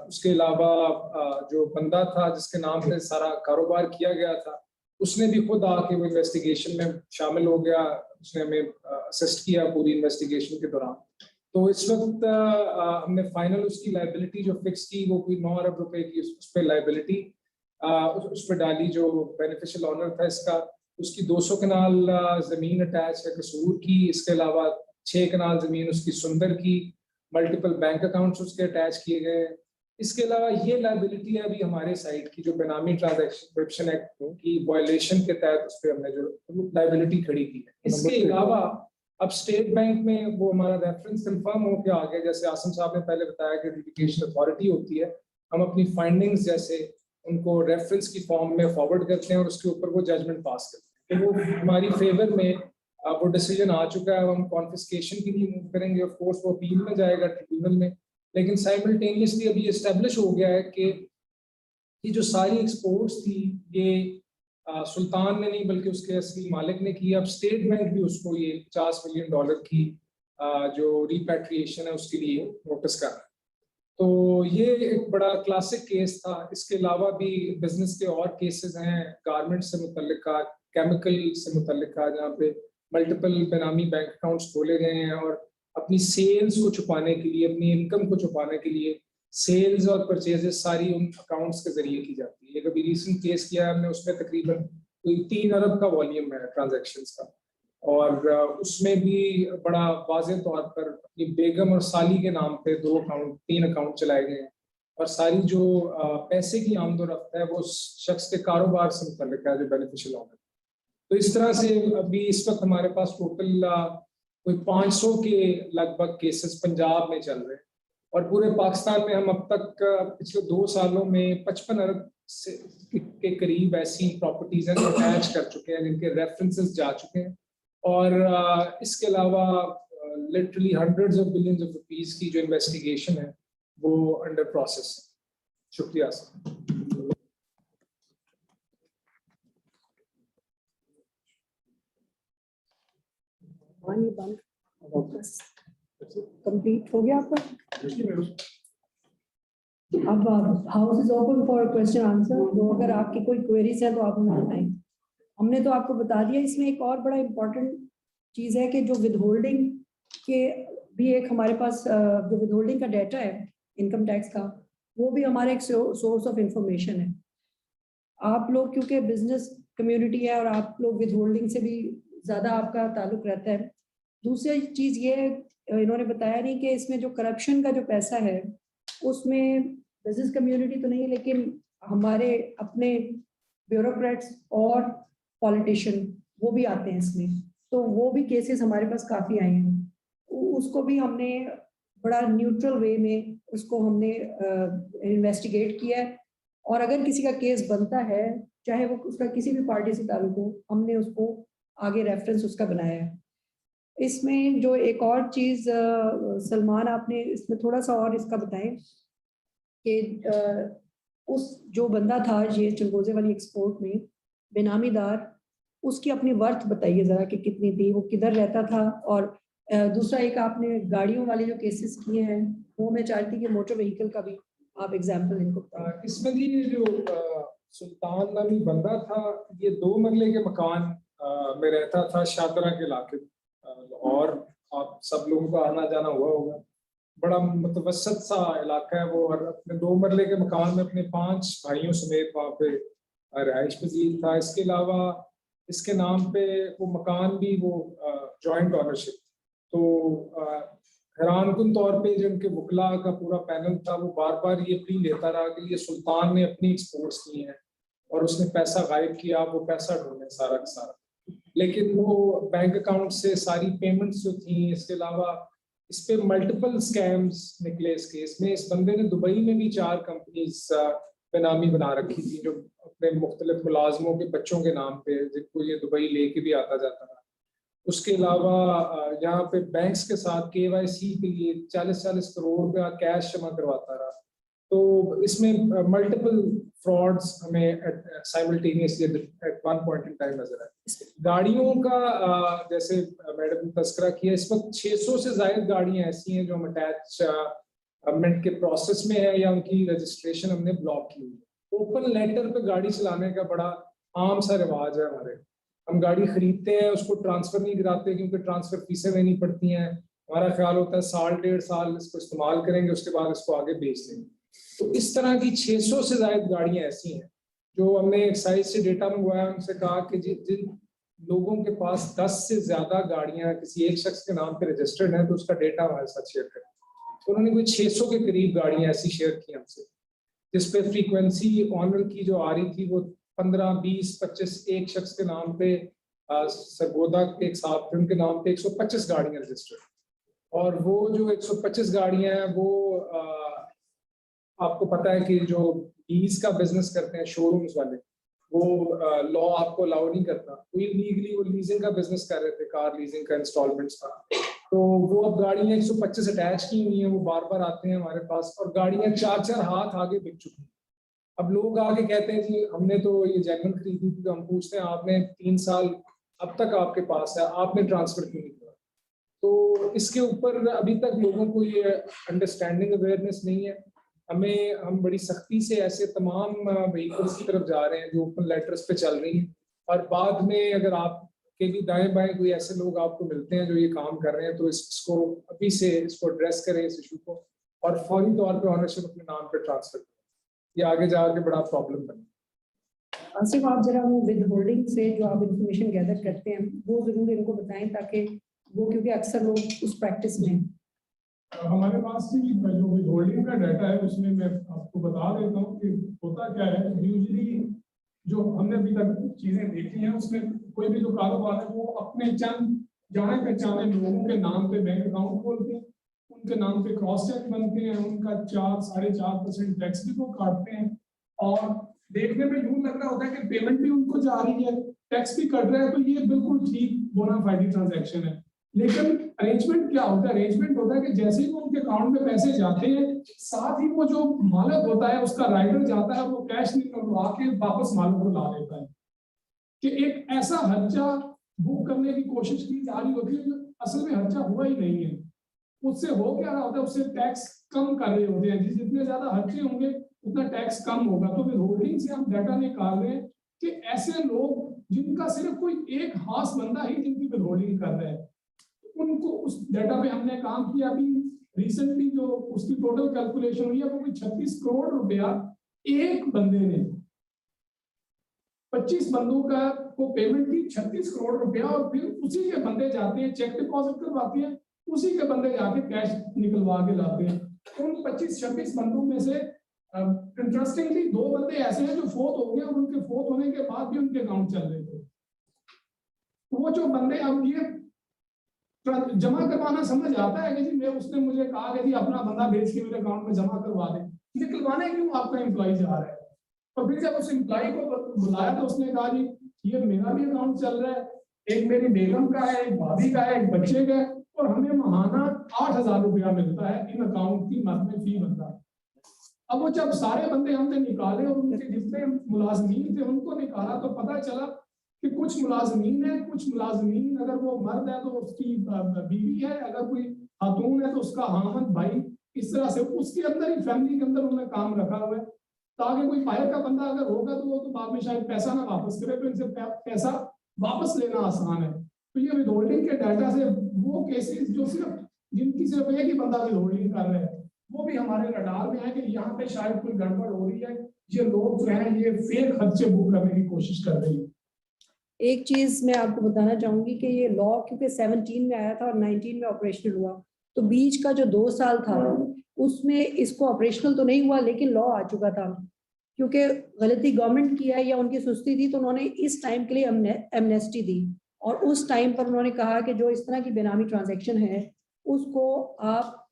उसके अलावा जो बंदा था जिसके नाम से सारा कारोबार किया गया था उसने भी खुद आके वो इन्वेस्टिगेशन में शामिल हो गया, उसने हमें असिस्ट किया पूरी इन्वेस्टिगेशन के दौरान। तो इस वक्त हमने फाइनल उसकी लाइबिलिटी जो फिक्स की वो कोई 9 अरब रुपए की उस पर लाइबिलिटी उस पर डाली। जो बेनिफिशियल ऑनर था इसका, उसकी 200 कनाल जमीन अटैच है कसूर की, इसके अलावा 6 कनाल जमीन उसकी सुंदर की, मल्टीपल बैंक अकाउंट्स उसके अटैच किए गए। इसके अलावा ये लाइबिलिटी है अभी हमारे साइड की जो बेनामी ट्रांजैक्शन प्रोहिबिशन एक्ट की वायलेशन के तहत उस पर हमने जो लाइबिलिटी खड़ी की है। इसके अलावा अब स्टेट बैंक में वो हमारा रेफरेंस कंफर्म हो के आ गया। जैसे आसिम साहब ने पहले बताया कि एडजुडिकेशन अथॉरिटी होती है, हम अपनी फाइंडिंग्स जैसे उनको रेफरेंस की फॉर्म में फॉरवर्ड करते हैं और उसके ऊपर वो जजमेंट पास करते हैं। तो वो हमारी फेवर में वो डिसीजन आ चुका है, हम कॉन्फिस्केशन के लिए मूव करेंगे। ऑफ कोर्स वो अपील में जाएगा ट्रिब्यूनल में, लेकिन साइमल्टेनियसली अभी एस्टेब्लिश हो गया है कि ये जो सारी एक्सपोर्ट्स थी ये सुल्तान ने नहीं बल्कि उसके असली मालिक ने की। अब स्टेट बैंक भी उसको ये $50 मिलियन की जो रिपैट्रिएशन है उसके लिए नोटिस कर रहा है। तो ये एक बड़ा क्लासिक केस था। इसके अलावा भी बिजनेस के और केसेस हैं, गारमेंट से मुतल्लिका, केमिकल से मुतल्लिका, जहाँ पे मल्टीपल बेनामी बैंक अकाउंट्स खोले गए हैं और अपनी सेल्स को छुपाने के लिए, अपनी इनकम को छुपाने के लिए सेल्स और परचेजेस सारी उन अकाउंट्स के जरिए की जाती है। एक अभी रिसेंट केस किया हमने, उसमें तकरीबन कोई 3 अरब का वॉल्यूम है ट्रांजैक्शंस का, और उसमें भी बड़ा वाज़ेह तौर पर अपनी बेगम और साली के नाम पे 3 अकाउंट चलाए गए हैं और सारी जो पैसे की आमदोरफ्त है वो शख्स के कारोबार से मुतल्लिक है जो बेनिफिशियल ऑनर। तो इस तरह से अभी इस वक्त हमारे पास टोटल कोई 500 के लगभग केसेस पंजाब में चल रहे हैं और पूरे पाकिस्तान में हम अब तक पिछले 2 सालों में 55 अरब के करीब ऐसी प्रॉपर्टीज हैं जो अटैच कर चुके हैं, जिनके रेफरेंसेस जा चुके हैं। और इसके अलावा literally hundreds of billions of rupees की जो इन्वेस्टिगेशन है वो अंडर प्रोसेस है। शुक्रिया सर। कंप्लीट हो गया आपका? अब house is open for question answer. तो अगर आपकी कोई क्वेरीज है तो आप हमें बताएं। हमने तो आपको बता दिया। इसमें एक और बड़ा इम्पोर्टेंट चीज़ है कि जो विदहोल्डिंग के भी एक हमारे पास जो विदहोल्डिंग का डाटा है इनकम टैक्स का, वो भी हमारा एक सोर्स ऑफ इंफॉर्मेशन है। आप लोग क्योंकि बिजनेस कम्युनिटी है और आप लोग विदहोल्डिंग से भी ज़्यादा आपका ताल्लुक रहता है। दूसरी चीज़ ये है, इन्होंने बताया नहीं कि इसमें जो करप्शन का जो पैसा है उसमें बिजनेस कम्युनिटी तो नहीं, लेकिन हमारे अपने ब्यूरोक्रेट्स और पॉलिटिशियन वो भी आते हैं इसमें। तो वो भी केसेस हमारे पास काफ़ी आए हैं। उसको भी हमने बड़ा न्यूट्रल वे में उसको हमने इन्वेस्टिगेट किया है और अगर किसी का केस बनता है, चाहे वो उसका किसी भी पार्टी से ताल्लुक हो, हमने उसको आगे रेफरेंस उसका बनाया है। इसमें जो एक और चीज़ सलमान, आपने इसमें थोड़ा सा और इसका बताएं कि उस जो बंदा था ये चिलगोजे वाली एक्सपोर्ट में बेनामीदार, उसकी अपनी वर्थ बताइए ज़रा कि कितनी थी, वो किधर रहता था। और दूसरा एक आपने गाड़ियों वाले जो केसेस किए हैं, वो मैं चाहती कि मोटर व्हीकल का भी आप एग्जाम्पल इनको बताएं। इसमें भी ये जो सुल्तान नामी बंदा था, ये 2 मरले के मकान में रहता था शादरा के इलाके में। और आप सब लोगों का आना जाना हुआ होगा, बड़ा मुतवसत सा इलाका है वो। और अपने 2 मरले के मकान में अपने 5 भाइयों समेत वहाँ पे रहायश पजीर था। इसके अलावा इसके नाम पे वो मकान भी वो जॉइंट ऑनरशिप। तो हैरान कुन तौर पे जो उनके वकला का पूरा पैनल था, वो बार बार ये प्ली लेता रहा कि ये सुल्तान ने अपनी एक्सपोर्ट्स की हैं और उसने पैसा गायब किया, वो पैसा ढूंढे सारा का सारा। लेकिन वो बैंक अकाउंट से सारी पेमेंट्स जो थी, इसके अलावा इस पे मल्टीपल स्कैम्स निकले इस केस में। इस बंदे ने दुबई में भी 4 कंपनीज बेनामी बना रखी थी, जो अपने मुख्तलिफ मुलाजमों के बच्चों के नाम पे, जिनको ये दुबई लेके भी आता जाता था। उसके अलावा यहाँ पे बैंक्स के साथ KYC के लिए 40-40 करोड़ का कैश जमा करवाता रहा। तो इसमें मल्टीपल फ्रॉड्स हमें simultaneously eight one point in time नजर आए। गाड़ियों का जैसे मैडम ने तस्करा किया, इस वक्त 600 से ज्यादा गाड़ियां ऐसी हैं जो हम अटैचमेंट के प्रोसेस में है या उनकी रजिस्ट्रेशन हमने ब्लॉक की हुई। ओपन लेटर पे गाड़ी चलाने का बड़ा आम सा रिवाज है हमारे। हम गाड़ी खरीदते हैं, उसको ट्रांसफर नहीं कराते क्योंकि ट्रांसफर फीसें देनी पड़ती हैं। हमारा ख्याल होता है 1.5 साल इसको इस्तेमाल करेंगे, उसके बाद इसको आगे बेच देंगे। तो इस तरह की 600 से ज्यादा गाड़ियां ऐसी हैं जो हमने एक्साइज से डेटा मंगवाया, उनसे कहा कि जिन लोगों के पास 10 से ज्यादा गाड़ियां किसी एक शख्स के नाम पे रजिस्टर्ड हैं, तो उसका डेटा हमारे साथ शेयर करें। तो उन्होंने कोई 600 के करीब गाड़ियां ऐसी शेयर की हमसे, जिसपे फ्रीक्वेंसी ऑनर की जो आ रही थी वो 15, 20, 25 एक शख्स के नाम पे, सरगोदा के एक साहब थे उनके नाम पे 125 गाड़ियां रजिस्टर्ड। और वो जो 125 गाड़ियां हैं वो आपको पता है कि जो लीज का बिजनेस करते हैं शोरूम्स वाले, वो लॉ आपको अलाउ नहीं करता। वो लीगली वो लीजिंग का बिजनेस कर रहे थे, कार लीजिंग का, इंस्टॉलमेंट्स का। तो वो अब गाड़ियां 125 अटैच की हुई हैं, वो बार बार आते हैं हमारे पास और गाड़ियां 4-4 हाथ आगे बिक चुकी हैं। अब लोग आगे कहते हैं जी हमने तो ये जेन्युइन खरीदी थी। तो हम पूछते हैं आपने 3 साल अब तक आपके पास है, आपने ट्रांसफर क्यों नहीं किया? तो इसके ऊपर अभी तक लोगों को ये अंडरस्टैंडिंग अवेयरनेस नहीं है। हम बड़ी सख्ती से ऐसे तमाम व्हीकल्स की तरफ जा रहे हैं जो ओपन लेटर्स पे चल रही हैं। और बाद में अगर आपके भी दाएं बाएं कोई ऐसे लोग आपको मिलते हैं जो ये काम कर रहे हैं, तो इसको अभी से इसको एड्रेस करें इस इशू को, और फौरी तौर पे ऑनरशिप अपने नाम पे ट्रांसफर करें। ये आगे जाके बड़ा प्रॉब्लम बने। आसिफ, आप जरा वो विद होल्डिंग से जो आप इंफॉर्मेशन गैदर करते हैं वो जरूर इनको बताएं, ताकि वो, क्योंकि अक्सर लोग उस प्रैक्टिस में। हमारे पास की जो होल्डिंग का डाटा है उसमें मैं आपको बता देता हूँ कि होता क्या है। यूजुअली जो हमने अभी तक चीजें देखी हैं उसमें कोई भी जो कारोबार है वो अपने चंद जाने पहचाने लोगों के नाम पे बैंक अकाउंट खोलते हैं, उनके नाम पे क्रॉस चेक बनते हैं, उनका 4-4.5% टैक्स भी वो काटते हैं। और देखने में यूं लग रहा होता है कि पेमेंट भी उनको जा रही है, टैक्स भी कट रहा है, तो ये बिल्कुल ठीक बोनाफाइड ट्रांजैक्शन है। लेकिन अरेंजमेंट क्या होता है? अरेंजमेंट होता है कि जैसे ही वो उनके अकाउंट में पैसे जाते हैं, साथ ही वो जो मालिक होता है उसका राइडर जाता है, वो कैश निकलवा के वापस मालिक को ला देता है। कि एक ऐसा खर्चा बुक करने की कोशिश की जा रही होती है जो असल में खर्चा हुआ ही नहीं है। उससे हो क्या रहा होता है, उससे टैक्स कम कर रहे होते हैं। जितने ज्यादा खर्चे होंगे उतना टैक्स कम होगा। तो विद होल्डिंग से हम डाटा निकाल रहे हैं कि ऐसे लोग जिनका सिर्फ कोई एक खास बंदा ही जिनकी विद होल्डिंग कर रहा है, उनको उस डाटा पे हमने काम किया। अभी रिसेंटली जो उसकी टोटल कैलकुलेशन हुई है वो 36 करोड़ रुपया एक बंदे ने 25 बंदों का को पेमेंट की, 36 करोड़ रुपया। और फिर उसी के बंदे जाते हैं चेक डिपॉजिट करवाते हैं, उसी के बंदे जाके कैश निकलवा के लाते हैं। उन 25-26 बंदों में से इंटरेस्टिंगली 2 बंदे ऐसे हैं जो फोत हो गए और उनके फोत होने के बाद भी उनके अकाउंट चल रहे थे। वो जो बंदे, अब ये जमा करवाना समझ आता है कि जी मैं, उसने मुझे कहा कि जी अपना बंदा भेज के मेरे अकाउंट में जमा करवा दे, निकलवाने क्यों आपका एम्प्लॉय जा रहा है? और फिर जब उस एम्प्लॉय को बुलाया तो उसने कहा जी ये मेरा भी अकाउंट चल रहा है, एक मेरी बेगम का है, एक भाभी का है, एक बच्चे का है, और हमें महाना 8,000 रुपया मिलता है इन अकाउंट की मद में फी बनता है। अब वो जब सारे बंदे हमने निकाले और उनके जितने मुलाजमीन थे उनको निकाला तो पता चला कि कुछ मुलाजमीन है, कुछ मुलाजमीन अगर वो मर्द है तो उसकी बीवी है, अगर कोई खातून है तो उसका हामद भाई, इस तरह से उसके अंदर ही फैमिली के अंदर उन्होंने काम रखा हुआ है ताकि कोई बाहर का बंदा अगर होगा तो वो तो बाद में शायद पैसा ना वापस करे, तो इनसे पैसा वापस लेना आसान है। तो ये विदहोल्डिंग के डाटा से वो केसेस जो सिर्फ जिनकी सिर्फ एक ही बंदा विदहोल्डिंग कर रहा है वो भी हमारे रडार में है कि यहाँ पे शायद कोई गड़बड़ हो रही है, ये लोग जो है ये फेक खर्चे बुक करने की कोशिश कर रही है। एक चीज मैं आपको बताना चाहूंगी कि ये लॉ क्योंकि 17 में आया था और 19 में ऑपरेशनल हुआ, तो बीच का जो 2 साल था उसमें इसको ऑपरेशनल तो नहीं हुआ लेकिन लॉ आ चुका था। क्योंकि गलती गवर्नमेंट की है या उनकी सुस्ती थी तो उन्होंने इस टाइम के लिए एमनेस्टी दी और उस टाइम पर उन्होंने कहा कि जो इस तरह की बेनामी ट्रांजैक्शन है उसको आप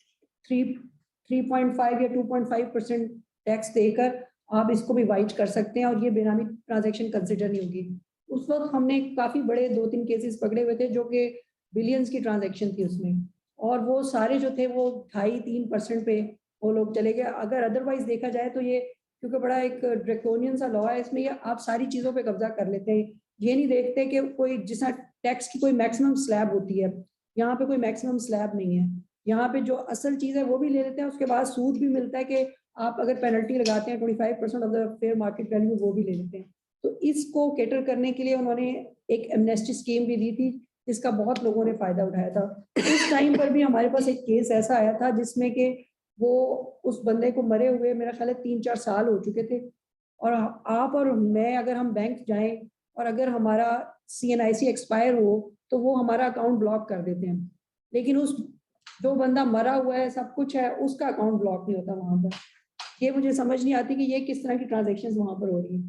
3.5 या 2.5% टैक्स देकर आप इसको भी वाइट कर सकते हैं और ये बेनामी ट्रांजैक्शन कंसिडर नहीं होगी। उस वक्त हमने काफी बड़े 2-3 केसेस पकड़े हुए थे जो कि बिलियंस की ट्रांजैक्शन थी उसमें, और वो सारे जो थे वो 2.5-3% पे वो लोग चले गए। अगर अदरवाइज देखा जाए तो ये क्योंकि बड़ा एक ड्रैकोनियन सा लॉ है, इसमें ये आप सारी चीजों पे कब्जा कर लेते हैं, ये नहीं देखते कि कोई जिस टैक्स की कोई मैक्सिमम स्लैब होती है, यहाँ पे कोई मैक्सिमम स्लैब नहीं है। यहाँ पे जो असल चीज है वो भी ले लेते हैं, उसके बाद सूद भी मिलता है कि आप अगर पेनल्टी लगाते हैं 25% of the fair market value वो भी ले लेते हैं। तो इसको कैटर करने के लिए उन्होंने एक एमनेस्टी स्कीम भी दी थी जिसका बहुत लोगों ने फायदा उठाया था। उस टाइम पर भी हमारे पास एक केस ऐसा आया था जिसमें कि वो उस बंदे को मरे हुए मेरा ख्याल है 3-4 साल हो चुके थे, और आप और मैं अगर हम बैंक जाएं और अगर हमारा CNIC एक्सपायर हो तो वो हमारा अकाउंट ब्लॉक कर देते हैं, लेकिन उस जो बंदा मरा हुआ है सब कुछ है उसका अकाउंट ब्लॉक नहीं होता वहां पर। ये मुझे समझ नहीं आती कि ये किस तरह की ट्रांजेक्शन वहां पर हो रही है।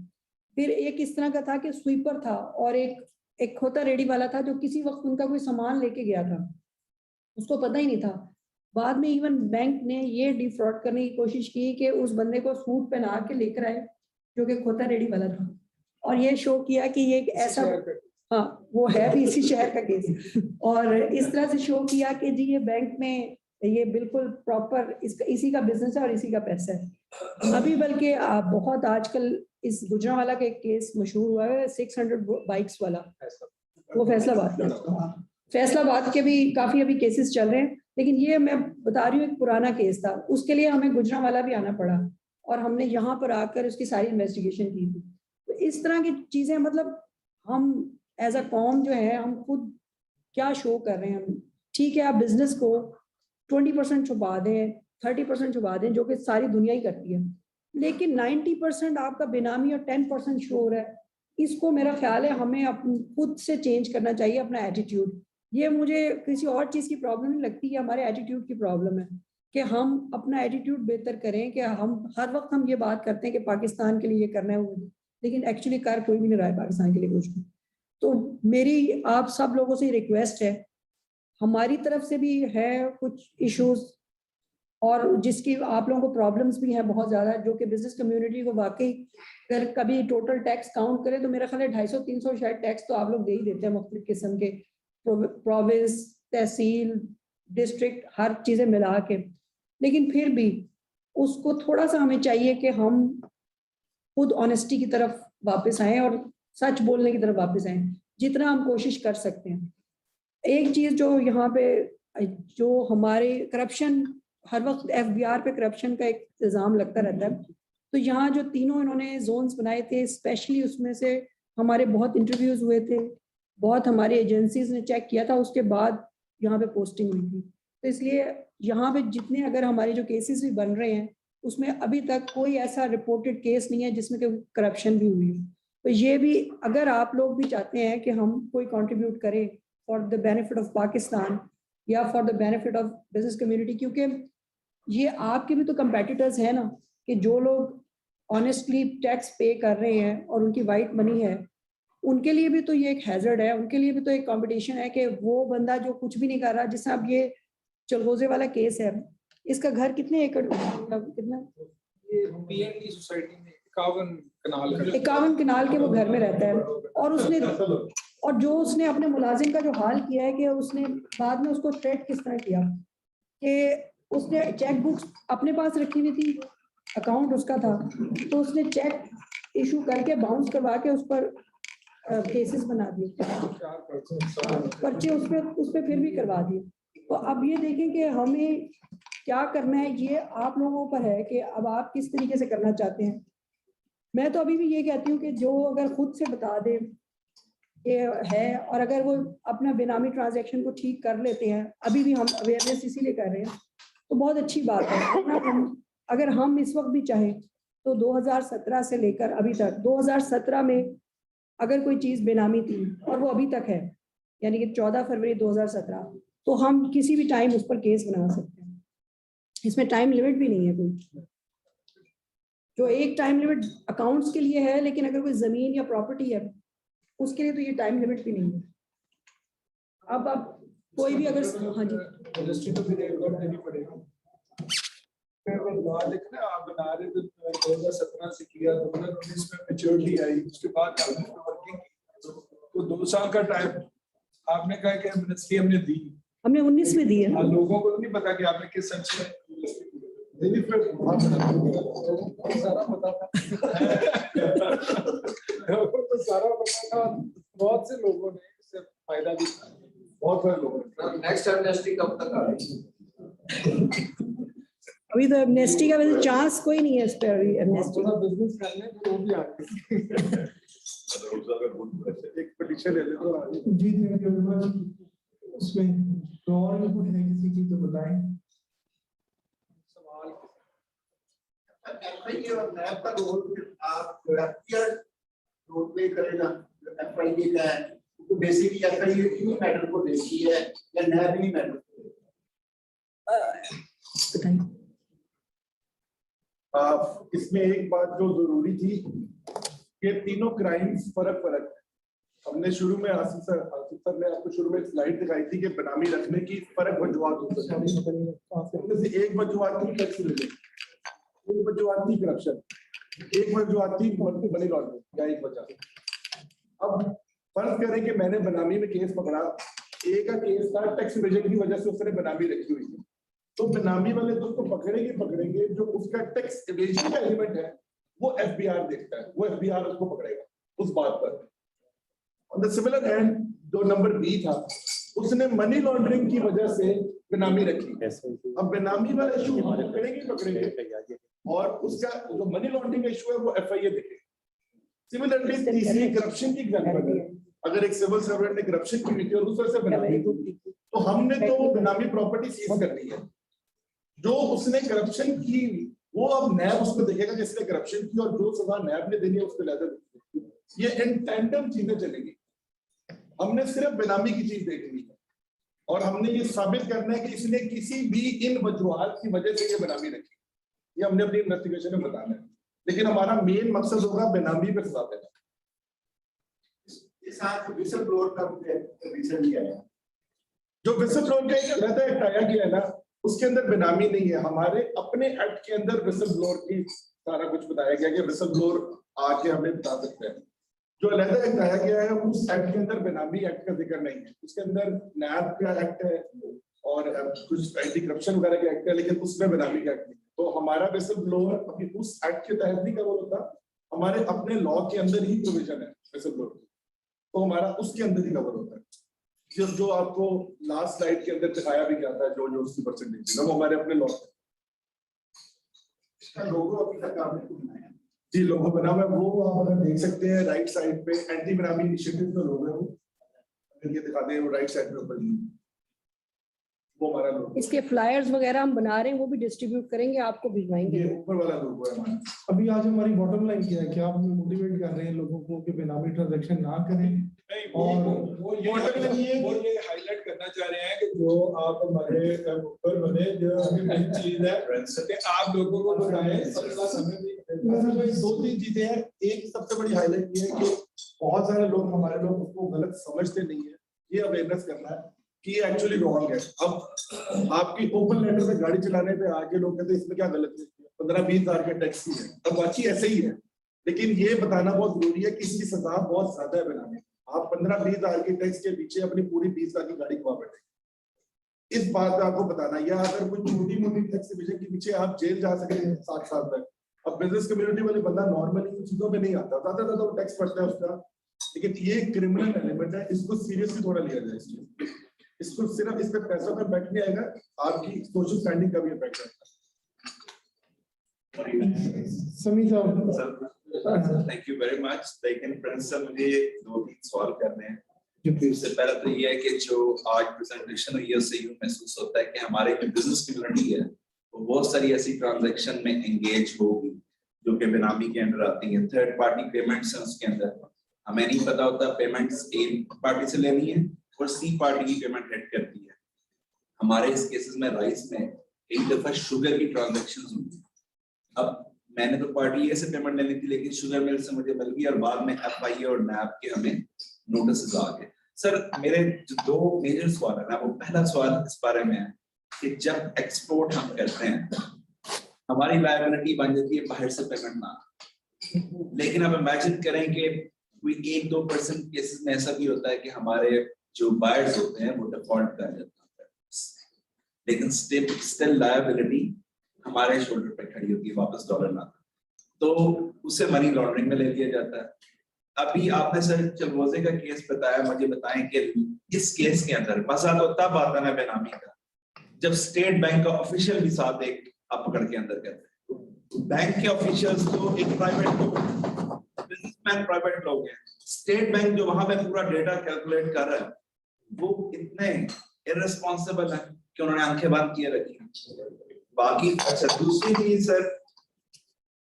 फिर एक इस तरह का था कि स्वीपर था और एक खोता रेडी वाला था जो किसी वक्त उनका कोई सामान लेके गया था, उसको पता ही नहीं था। बाद में इवन बैंक ने ये डिफ्रॉड करने की कोशिश की कि उस बंदे को सूट पहना के लेकर आए जो कि खोता रेडी वाला था, और ये शो किया कि ये एक ऐसा, हाँ वो है भी इसी शहर का केस, और इस तरह से शो किया कि जी ये बैंक में ये बिल्कुल प्रॉपर इसी का बिजनेस है और इसी का पैसा है। अभी बल्कि बहुत आजकल इस गुजरांवाला का एक केस मशहूर हुआ है 600 बाइक्स वाला, वो फैसलाबाद के भी काफी अभी केसेस चल रहे हैं, लेकिन ये मैं बता रही हूँ एक पुराना केस था, उसके लिए हमें गुजरांवाला भी आना पड़ा और हमने यहाँ पर आकर उसकी सारी इन्वेस्टिगेशन की थी। तो इस तरह की चीजें मतलब हम एज अ कॉम जो है हम खुद क्या शो कर रहे हैं। हम ठीक है आप बिजनेस को 20% छुपा दें, 30% छुपा दें जो कि सारी दुनिया ही करती है, लेकिन 90% आपका बेनामी और 10% शो हो रहा है। इसको मेरा ख्याल है हमें अपने खुद से चेंज करना चाहिए अपना एटीट्यूड। ये मुझे किसी और चीज की प्रॉब्लम नहीं लगती, ये हमारे एटीट्यूड की प्रॉब्लम है कि हम अपना एटीट्यूड बेहतर करें। कि हम हर वक्त हम ये बात करते हैं कि पाकिस्तान के लिए ये करना है, लेकिन एक्चुअली कर कोई भी नहीं रहा है पाकिस्तान के लिए कुछ भी। तो मेरी आप सब लोगों से रिक्वेस्ट है, हमारी तरफ से भी है कुछ इश्यूज और जिसकी आप लोगों को प्रॉब्लम्स भी हैं बहुत ज़्यादा, जो कि बिजनेस कम्युनिटी को वाकई अगर कभी टोटल टैक्स काउंट करें तो मेरा ख्याल है 250-300 शायद टैक्स तो आप लोग दे ही देते हैं मुख्तलिफ किस्म के, प्रोविंस, तहसील, डिस्ट्रिक्ट, हर चीज़ें मिला के। लेकिन फिर भी उसको थोड़ा सा हमें चाहिए कि हम खुद ऑनेस्टी की तरफ वापस आएँ और सच बोलने की तरफ वापस आएँ जितना हम कोशिश कर सकते हैं। एक चीज़ जो यहाँ पे जो हमारे करप्शन, हर वक्त FBR पे करप्शन का एक इल्ज़ाम लगता रहता है, तो यहाँ जो तीनों इन्होंने जोन्स बनाए थे स्पेशली उसमें से हमारे बहुत इंटरव्यूज हुए थे, बहुत हमारी एजेंसीज ने चेक किया था, उसके बाद यहाँ पे पोस्टिंग हुई थी। तो इसलिए यहाँ पे जितने अगर हमारे जो केसेस भी बन रहे हैं उसमें अभी तक कोई ऐसा रिपोर्टेड केस नहीं है जिसमें कि करप्शन भी हुई है। तो ये भी अगर आप लोग भी चाहते हैं कि हम कोई कंट्रीब्यूट करें for the benefit of Pakistan या for the benefit of business community, क्योंकि ये आपके भी तो कंपेटिटर्स हैं ना, कि जो लोग ऑनेस्टली टैक्स पे कर रहे हैं और उनकी वाइट मनी है, उनके लिए भी तो ये एक हैजर्ड है, उनके लिए भी तो एक कंपटीशन है कि वो बंदा जो कुछ भी नहीं कर रहा, जिससे अब ये चलगोजे वाला केस है, इसका घर कितने एकड़ कितना ये PND सोसाइटी में 51 कनाल का 51 कनाल के वो घर में रहता है। और जो उसने अपने मुलाजिम का जो हाल किया है कि उसने बाद में उसको थ्रेट किस तरह किया कि उसने चेक बुक्स अपने पास रखी हुई थी, अकाउंट उसका था, तो उसने चेक इशू करके बाउंस करवा के उस पर केसेस बना दिए, पर्चे उस पर फिर भी करवा दिए। तो अब ये देखें कि हमें क्या करना है, ये आप लोगों पर है कि अब आप किस तरीके से करना चाहते हैं। मैं तो अभी भी ये कहती हूँ कि जो अगर खुद से बता दे ये है, और अगर वो अपना बेनामी ट्रांजैक्शन को ठीक कर लेते हैं, अभी भी हम अवेयरनेस इसीलिए कर रहे हैं, तो बहुत अच्छी बात है। अगर हम इस वक्त भी चाहें तो 2017 से लेकर अभी तक, 2017 में अगर कोई चीज़ बेनामी थी और वो अभी तक है, यानी कि 14 फरवरी 2017, तो हम किसी भी टाइम उस पर केस बना सकते हैं। इसमें टाइम लिमिट भी नहीं है कोई। जो एक टाइम लिमिट अकाउंट्स के लिए है, लेकिन अगर कोई ज़मीन या प्रॉपर्टी है उसके लिए तो ये टाइम लिमिट भी नहीं है। अब कोई भी अगर, हाँ जी, रजिस्ट्री तो फिर एक बार देनी पड़ेगी। फिर वो लॉ लिखना आप बना रहे थे 2017 से किया, 2019 में मैच्योरिटी आई, उसके बाद आपने वर्किंग की, तो 2 साल का टाइम आपने कहा कि मिनिस्ट्री हमने दी, हमने 19 में दी है। लोगों को तो नहीं पता कि आपने किस सेंस में नहीं, फिर सारा पता था तो सारा पता था, बहुत से लोगों ने इससे फायदा भी उठाया, बहुत सारे लोगों ने। नेक्स्ट एमनेस्टी कब तक आ रही? अभी तो एमनेस्टी का वैसे चांस कोई नहीं है इस पे। अभी एमनेस्टी थोड़ा बिजनेस करने तो वो भी आ गए। एक पिटीशन ले लेते हो जी थैंक यू वेरी मच। उसमें और इनपुट है किसी की तो बताएं। सवाल एफआईए और नैब का रोल आप एफआईआर रोल प्ले करेगा। एफआईए का है तो बेसिकली एफआईए इन्हीं मैटर को देखती है या नैब इन्हीं मैटर को? इसमें एक बात जो जरूरी थी कि तीनों क्राइम्स फर्क हमने शुरू में आसिफ सर ने आपको शुरू में एक स्लाइड दिखाई थी कि बेनामी रखने की फर्क वजूहत हो सकती है। उनमें से एक वजूहत थी टैक्स रिलीफ, एक वजूहत थी करप्शन, एक वजूहत थी मनी लॉन्ड्रिंग या एक वजह। अब फर्ज करें कि मैंने बेनामी में केस पकड़ा, एक का केस था टैक्स इवेजन की वजह से उसने बेनामी रखी हुई थी, तो बेनामी वाले तो उसको पकड़ेंगे, जो उसका टैक्स इवेजन का एलिमेंट है वो एफबीआर देखता है, वो एफबीआर उसको पकड़ेगा उस बात पर। ऑन द सिमिलर हैंड जो नंबर बी था, उसने मनी लॉन्ड्रिंग की वजह से बेनामी रखी। अब बेनामी वाला इशू पकड़ेंगे और उसका जो मनी लॉन्ड्रिंग का इशू है वो एफआईए देखेगा। सिमिलरली तीसरी करप्शन की एग्जांपल है, अगर एक सिविल सर्वेंट ने करप्शन की हुई थी और उस वजह से बेनामी तो हमने तो बेनामी प्रॉपर्टी सीज करनी है। जो उसने करप्शन की वो अब नैब उसको देखेगा जिसने करप्शन की, और जो सजा नैब ने देनी है उसको लिहाजा देखेगी। ये इन टैंडम चीजें चलेगी। हमने सिर्फ बेनामी की चीज देखनी है और हमने ये साबित करना है कि इसने किसी भी इन वजूहात की वजह से ये बेनामी रखी, ये हमने अपनी इन्वेस्टिगेशन में बताना है। लेकिन हमारा मेन मकसद होगा बेनामी पे सजा देना। इस साथ विसल ब्लोअर का रिसेंटली आया, जो विसल ब्लोअर का एक अलग एक्ट आया गया है ना, उसके अंदर बेनामी नहीं है। हमारे अपने एक्ट के अंदर विसल ब्लोअर की सारा कुछ बताया गया कि विसल ब्लोअर आके हमें बता सकते हैं। जो अलग एक्ट आया गया है उस एक्ट के अंदर बेनामी एक्ट का जिक्र नहीं है। उसके अंदर नैब का एक्ट है और कुछ एंटी करप्शन वगैरह के एक्ट है, लेकिन उसमें बेनामी का एक्ट नहीं है। तो हमारा विसल ब्लोअर अभी उस एक्ट के तहत नहीं कवर होता, हमारे अपने लॉ के अंदर ही प्रोविजन है विसल ब्लोअर की, तो हमारा उसके अंदर ही कवर होता है। जो आपको लास्ट स्लाइड के अंदर दिखाया भी गया था, जो उसकी परसेंटेज वो हमारे अपने लॉ इसका लोगो अभी तक आपने नहीं बनाया। जी लोगो बना हुआ है, वो आप अगर देख सकते हैं राइट साइड पे एंटी बेनामी इनिशिएटिव का लोगो है वो, अगर ये दिखाते हैं वो राइट साइड पे ऊपर वो हमारा लोगो। इसके फ्लायर्स वगैरह हम बना रहे हैं, वो भी डिस्ट्रीब्यूट करेंगे, आपको भिजवाएंगे। ये ऊपर वाला लोगो है हमारा। अभी आज हमारी बॉटम लाइन क्या है कि आप मोटिवेट कर रहे हैं लोगों को कि बेनामी ट्रांजैक्शन ना करें, और वो ये हाईलाइट करना चाह रहे हैं कि जो आप हमारे ऊपर बने जो मेन चीज है कि आप लोगों को बताएं। दो तीन चीजें हैं। एक सबसे बड़ी हाईलाइट ये है कि बहुत सारे लोग हमारे लोग उसको गलत समझते नहीं है, ये अवेयरनेस करना है कि ये एक्चुअली रॉन्ग है। अब आपकी ओपन लेटर में गाड़ी चलाने पे आके लोग कहते हैं इसमें क्या गलत है, 15-20 हजार के टैक्स ही है, अब बाकी ऐसे ही है। लेकिन ये बताना बहुत जरूरी है कि इसकी सजा बहुत ज्यादा है बेनामी। आप 15-20 हजार के टैक्स के पीछे अपनी पूरी 20 लाख की गाड़ी गवा बैठे, इस बात पे आपको बताना। या अगर कोई छोटी मोटी टैक्स के पीछे आप जेल जा सकते हैं 7 साल तक। अब बिजनेस कम्युनिटी वाले बंदा नॉर्मली इन चीजों में नहीं आता, ज्यादा वो टैक्स पड़ता है उसका, लेकिन ये क्रिमिनल एलिमेंट है, इसको सीरियसली थोड़ा लिया जाए। इस चीज इसको सिर्फ इस पे पैसों का इम्पैक्ट नहीं आएगा, आपकी सोशल स्टैंडिंग का भी इम्पैक्ट आएगा। समी साहब, थैंक यू वेरी मच। लेकिन फ्रेंड्स सर, मुझे 2-3 सवाल करने हैं। जी प्लीज। सबसे पहला तो ये है कि जो आज प्रेजेंटेशन हुई है उससे यूं महसूस होता है कि हमारे जो बिजनेस कम्युनिटी है वो बहुत सारी ऐसी ट्रांजैक्शन में एंगेज होगी जो कि बेनामी के अंदर आती है। थर्ड पार्टी पेमेंट्स हैं उसके अंदर, हमें नहीं पता होता पेमेंट्स ए पार्टी से लेनी है और सी पार्टी की पेमेंट हिट करती है। हमारे इस केसेस में राइस में एक दफा शुगर की ट्रांजैक्शंस हुई। अब मैंने तो पार्टी ए से पेमेंट लेनी थी, लेकिन शुगर मिल से मुझे मिल गई और बाद में एफआईए और नैब के हमें नोटिस आ गए। सर मेरे जो 2 मेजर सवाल है ना, वो पहला सवाल इस बारे में है कि जब एक्सपोर्ट हम करते हैं हमारी लायबिलिटी बन जाती है बाहर से पेमेंट ना, लेकिन अब इमेजिन करें कि कोई 1-2% केसेस में ऐसा भी होता है कि हमारे जो बायर्स होते हैं वो डिफॉल्ट कर जाते हैं, लेकिन स्टिल लायबिलिटी हमारे शोल्डर पे खड़ी होती है, वापस डॉलर ना, तो उसे मनी लॉन्ड्रिंग में ले लिया जाता है। अभी आपने सर चलवोजे का केस बताया, मुझे बताएं कि इस केस के अंदर मजा तो तब आता है बेनामी का जब स्टेट बैंक का ऑफिशियल भी साथ एक आप पकड़ के अंदर करते हैं। बैंक के ऑफिशियल्स तो एक प्राइवेट लोग, बिजनेसमैन प्राइवेट लोग हैं। स्टेट बैंक जो वहां पे पूरा डेटा कैलकुलेट कर रहा है वो इतने इररिस्पॉन्सिबल है कि उन्होंने आंखें बंद किए रखी। बाकी अच्छा, दूसरी चीज सर,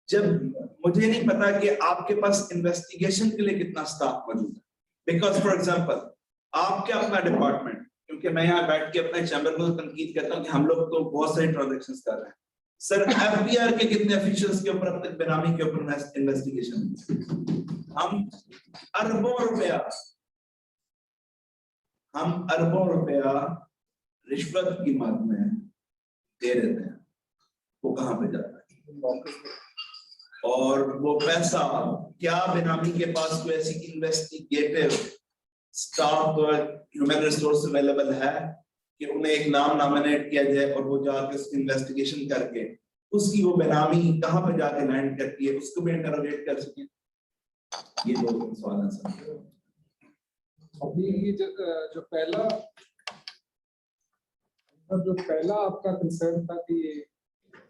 जब मुझे नहीं पता कि आपके पास इन्वेस्टिगेशन के लिए कितना स्टाफ मौजूद है, बिकॉज फॉर एग्जांपल आपके अपना डिपार्टमेंट, क्योंकि मैं यहाँ बैठ के अपने चैम्बर को तनकीद करता हूँ कि हम लोग तो बहुत सारी ट्रांजैक्शंस कर रहे हैं। सर एफबीआर के कितने ऑफिशियल्स के ऊपर अब तक बेनामी के ऊपर इन्वेस्टिगेशन? हम अरबों रुपया रिश्वत की मद में दे देते हैं, वो कहाँ पे जाता है? और वो पैसा क्या बेनामी के पास कोई ऐसी इन्वेस्टिगेटिव स्टाफ और ह्यूमन रिसोर्स अवेलेबल है कि उन्हें एक नाम नॉमिनेट किया जाए और वो जाके उसकी इन्वेस्टिगेशन करके उसकी वो बेनामी कहाँ पे जाके लैंड करती है उसको भी इंटरोगेट कर सके? ये 2 सवाल हैं सर। अभी जो पहला आपका कंसर्न था कि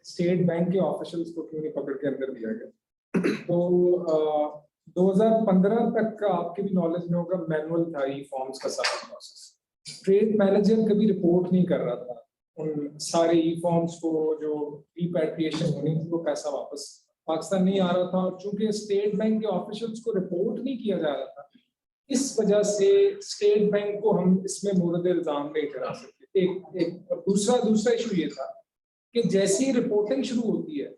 स्टेट बैंक के ऑफिशियल्स को क्यों नहीं पकड़ के अंदर दिया गया, तो 2015 तक का आपके भी नॉलेज में होगा मैनुअल था ई फॉर्म्स का सारा प्रोसेस। ट्रेड मैनेजर कभी रिपोर्ट नहीं कर रहा था उन सारे ई फॉर्म्स को, जो रिपैट्रिएशन होनी थी वो पैसा वापस पाकिस्तान नहीं आ रहा था। और चूंकि स्टेट बैंक के ऑफिशियल्स को रिपोर्ट नहीं किया जा रहा था, इस वजह से स्टेट बैंक को हम इसमें मुर्द इल्जाम नहीं करा सकते। एक दूसरा इशू ये था कि जैसी रिपोर्टिंग शुरू होती है,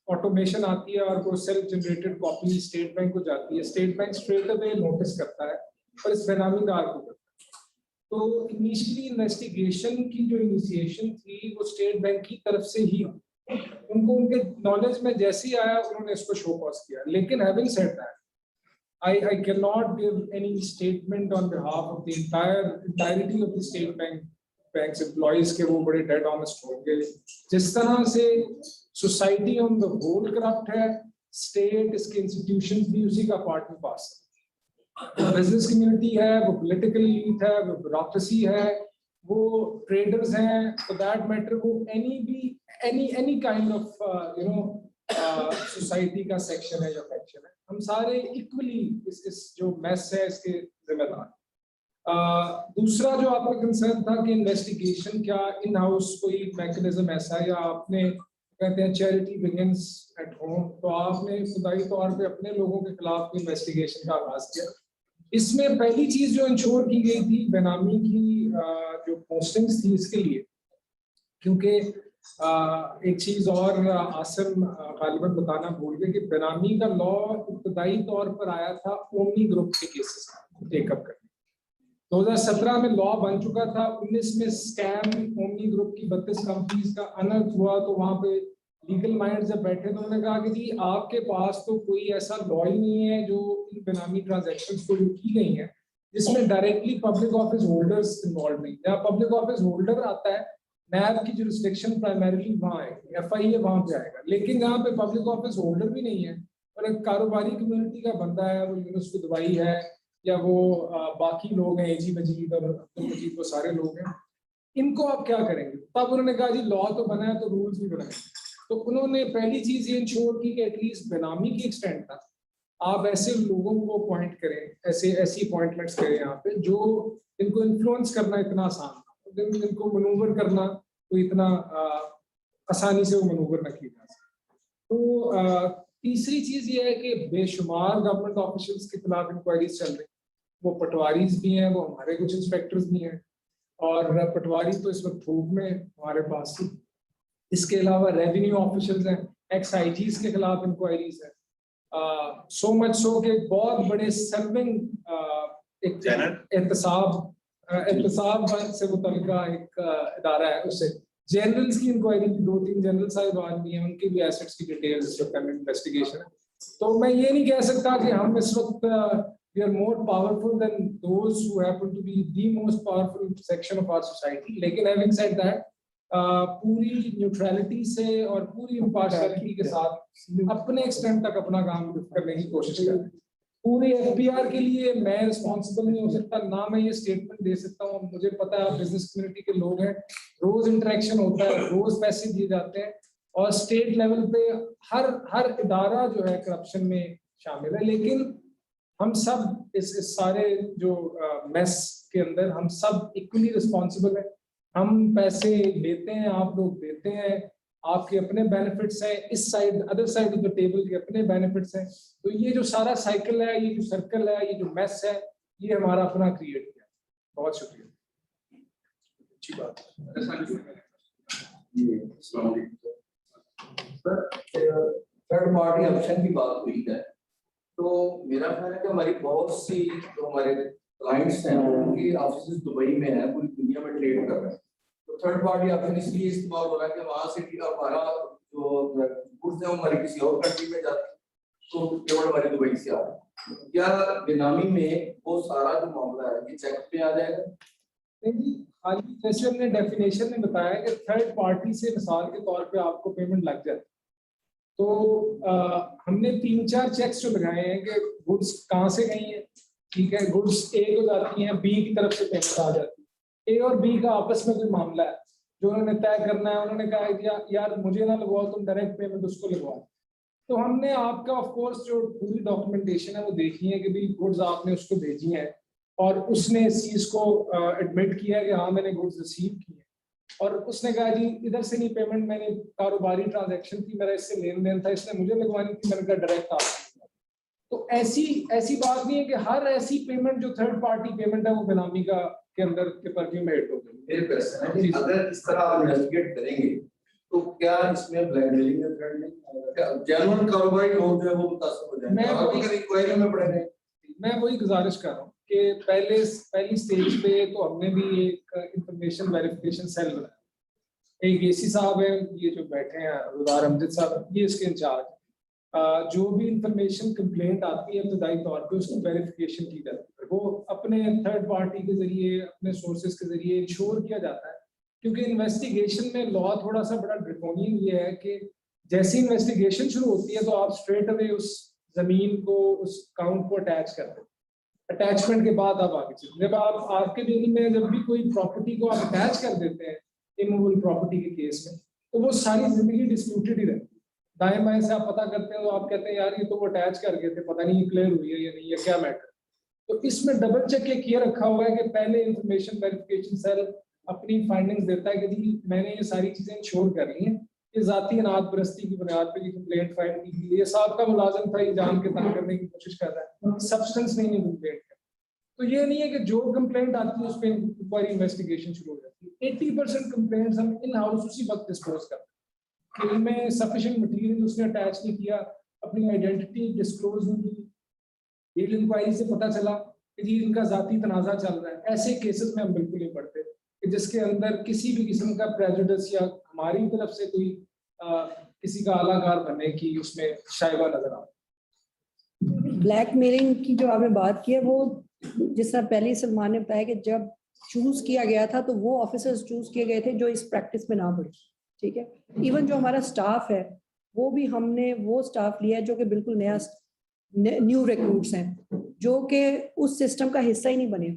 ऑटोमेशन आती है और वो self generated copy state bank को जाती है, state bank straight away notice करता है और इस बेनामीदार को करता है। तो इनिशियली इन्वेस्टिगेशन की जो इनिशिएशन थी वो स्टेट बैंक की तरफ से ही, उनको उनके नॉलेज में जैसे ही आया उन्होंने इसको शो कॉज किया। लेकिन having said that, I cannot give any statement on behalf of the entirety of the state bank's employees के वो बड़े dead honest होंगे। जिस तरह से society on the whole corrupt है, स्टेट इसके इंस्टीट्यूशंस भी उसी का पार्ट में पास है। बिजनेस कम्युनिटी है, वो पॉलिटिकल यूथ है, वो ब्यूरोक्रेसी है, वो ट्रेडर्स हैं, फॉर दैट मैटर वो एनी काइंड ऑफ सोसाइटी का सेक्शन है या फैक्शन है, हम सारे इक्वली इस जो मैस है इसके जिम्मेदार। दूसरा जो आपका कंसर्न था कि इन्वेस्टिगेशन क्या इन हाउस कोई मैकेनिज्म ऐसा है, या आपने कहते हैं चैरिटी बिगिंस एट होम, तो आपने खुदाई तौर पे अपने लोगों के खिलाफ इन्वेस्टिगेशन का आगाज किया। इसमें पहली चीज जो इंश्योर की गई थी बेनामी की जो पोस्टिंग्स थी इसके लिए, क्योंकि एक चीज और आसिम गालिबन बताना भूल गए कि बेनामी का लॉ इब्तदाई तौर पर आया था ओमनी ग्रुप के केसेस टेकअप करने। 2017 में लॉ बन चुका था, 19 में स्कैम ओमनी ग्रुप की 32 कंपनीज का अनर्थ हुआ, तो वहां पे लीगल माइंड जब बैठे तो उन्होंने कहा कि जी आपके पास तो कोई ऐसा लॉ ही नहीं है जो इन बेनामी ट्रांजैक्शंस को जो की गई हैं जिसमें directly public office holders involve नहीं। जहाँ पब्लिक ऑफिस होल्डर आता है, नैब की जुरिस्डिक्शन प्राइमरीली वहाँ है, एफआईए वहाँ पे आएगा, लेकिन जहाँ पे पब्लिक ऑफिस होल्डर भी नहीं है और एक कारोबारी कम्युनिटी का बंदा है, वो यूनुस दुबई है या वो बाकी लोग हैं, एजी मजीद और अब्दुल मजीद, वो सारे लोग हैं, इनको आप क्या करेंगे? तब उन्होंने कहा जी लॉ तो बना है तो रूल्स भी बनाए। तो उन्होंने पहली चीज ये इंश्योर की कि एटलीस्ट बेनामी की एक्सटेंट तक आप ऐसे लोगों को अपॉइंट करें, ऐसी अपॉइंटमेंट्स करें यहाँ पे जो इनको इन्फ्लुएंस करना इतना आसान, इनको मनूवर करना तो इतना आसानी से वो मनूवर न किया जा सके। तो तीसरी चीज ये है कि बेशुमार गवर्नमेंट ऑफिशियल्स के खिलाफ इंक्वायरीज चल रही, वो पटवारीज भी हैं, वो हमारे कुछ इंस्पेक्टर्स भी हैं, और पटवारी तो इस वक्त थोक में हमारे पास ही। इसके अलावा रेवेन्यू ऑफिशियल्स हैं, एक्साइजीज के खिलाफ इंक्वायरीज है। सो मच सो के बहुत बड़े सर्विंग एहतसाब से मुतल्लिका एक इदारा है, उससे जनरल्स की इंक्वायरी भी 2-3 जनरल साहिबान भी हैं, उनके भी एसेट्स की डिटेल्स इस वक्त इन्वेस्टिगेशन है। तो मैं ये नहीं कह सकता कि हम इस वक्त we are more powerful than those who happen to be the most powerful section of our society, लेकिन having said that पूरी न्यूट्रलिटी से और पूरी इम्पार्शियलिटी के साथ अपने एक्सटेंट तक अपना काम करने की कोशिश करें। पूरे एफपीआर के लिए मैं रिस्पॉन्सिबल नहीं हो सकता, ना मैं ये स्टेटमेंट दे सकता हूँ। मुझे पता है आप बिजनेस कम्युनिटी के लोग हैं, रोज इंटरेक्शन होता है, रोज पैसे दिए जाते हैं, और स्टेट लेवल पे हर इदारा जो है करप्शन में शामिल है, लेकिन हम सब इस सारे जो मेस के अंदर हम सब इक्वली रिस्पॉन्सिबल है। हम पैसे लेते हैं, आप लोग देते हैं, आपके अपने बेनिफिट्स हैं, इस side other side of the table के अपने बेनिफिट्स हैं। तो ये जो सारा साइकिल है, ये जो सर्कल है, ये जो मेस है, ये हमारा अपना क्रिएट किया। बहुत शुक्रिया। अच्छी बात थर्ड पार्टी ऑप्शन की बात हुई है, तो मेरा ख्याल है कि हमारी बहुत सी जो हमारे क्लाइंट्स हैं उनकी ऑफिस दुबई में है, पूरी दुनिया में ट्रेड कर रहे हैं। तो थर्ड पार्टी ऑप्शन इसलिए इस्तेमाल हो रहा है कि वहां से हमारा जो गुड्स है वो हमारी किसी और कंट्री में जाती है, तो केवल हमारी दुबई से आ रहा है। क्या बेनामी में वो सारा जो मामला है ये चेक पे आ जाएगा? नहीं, खाली जैसे हमने डेफिनेशन में बताया कि थर्ड पार्टी से मिसाल के तौर पे आपको पेमेंट लग जाती, तो हमने 3-4 चेक्स जो लगाए हैं कि गुड्स कहाँ से गई हैं। ठीक है, गुड्स ए को जाती हैं, बी की तरफ से पेमेंट आ जाती है। ए और बी का आपस में कोई मामला है जो उन्होंने तय करना है, उन्होंने कहा यार मुझे ना लगवाओ, तुम डायरेक्ट पेमेंट उसको लगवाओ। तो हमने आपका ऑफ कोर्स जो पूरी डॉक्यूमेंटेशन है वो देखी है कि भाई गुड्स आपने उसको भेजी हैं और उसने इस चीज़ को एडमिट किया है कि हाँ मैंने गुड्स रिसीव की है, और उसने कहा जी इधर से नहीं पेमेंट, मैंने कारोबारी ट्रांजैक्शन थी, मेरा इससे लेन देन था, इसने मुझे लगवानी थी, मैंने कहा डायरेक्ट आप। तो ऐसी बात नहीं है कि हर ऐसी पेमेंट जो थर्ड पार्टी पेमेंट है वो बेनामी का के अंदर के परफ्यू में हिट हो गई। मेरे क्वेश्चन है कि अगर इस तरह आप इन्वेस्टिगेट करेंगे तो क्या इसमें ब्लैकमेलिंग का थ्रेट नहीं, जेन्युइन कारोबारी लोग जो है वो मुतासर हो जाएंगे, अगर इंक्वायरी में पड़ेंगे? मैं वही गुजारिश कर रहा हूँ कि पहली स्टेज पे तो हमने भी एक इंफॉर्मेशन वेरिफिकेशन सेल बनाया। एक एसी साहब है, ये जो बैठे हैं रुदार अमजद साहब, ये इसके इंचार्ज। जो भी इंफॉर्मेशन कंप्लेंट आती है इब्तदाई तौर पे उसकी वेरिफिकेशन की जाती है, वो अपने थर्ड पार्टी के जरिए, अपने सोर्सेज के जरिए इंश्योर किया जाता है। क्योंकि इन्वेस्टिगेशन में लॉ थोड़ा सा बड़ा ड्रैकोनियन ये है कि जैसी इन्वेस्टिगेशन शुरू होती है तो आप स्ट्रेट अवे उस जमीन को, उस काउंट को अटैच कर दें। अटैचमेंट के बाद आप आगे चलते, जब आप आपके दिन में जब भी कोई प्रॉपर्टी को आप अटैच कर देते हैं इमूवेबल प्रॉपर्टी के केस में, तो वो सारी जिंदगी डिस्प्यूटेड ही रहती है। दाएं बाएं से आप पता करते हैं तो आप कहते हैं यार ये तो वो अटैच कर गए थे, पता नहीं क्लियर हुई है या नहीं, या क्या मैटर। तो इसमें डबल चेक ये किया रखा हुआ है कि पहले इंफॉर्मेशन वेरिफिकेशन सेल अपनी फाइंडिंग्स देता है कि जी मैंने ये सारी चीजें इंश्योर कर ली हैं, ये जाती अनाथ परस्ती की बुनियाद पर ये कंप्लेंट फाइल की गई, ये साहब का मुलाजिम था, ये जान के तंग करने की कोशिश कर रहा है, सब्सटेंस नहीं कंप्लेंट कर। तो ये नहीं है कि जो कंप्लेंट आती है उस पर इंक्वायरी इन्वेस्टिगेशन शुरू हो जाती है। 80% कंप्लेंट्स हम इन हाउस उसी वक्त डिस्क्लोज करते हैं कि इनमें सफिशिएंट मटेरियल उसने अटैच नहीं किया, अपनी आइडेंटिटी डिस्क्लोज नहीं की, डील इंक्वायरी से पता चला कि जी इनका जाती तनाजा चल रहा है। ऐसे केसेस में हम बिल्कुल नहीं पढ़ते कि जिसके अंदर किसी भी किस्म का प्रेजुडिस या हमारी तरफ से कोई किसी का आलाकार बनने की उसमें शायबा नजर आ। ब्लैकमेलिंग की जो आपने बात की है, वो जिस तरह पहले ही सलमान ने बताया कि जब चूज किया गया था तो वो ऑफिसर्स चूज किए गए थे जो इस प्रैक्टिस में ना पड़े, ठीक है। इवन जो हमारा स्टाफ है वो भी हमने वो स्टाफ लिया है जो कि बिल्कुल नया न्यू रिक्रूट्स हैं, जो कि उस सिस्टम का हिस्सा ही नहीं बने,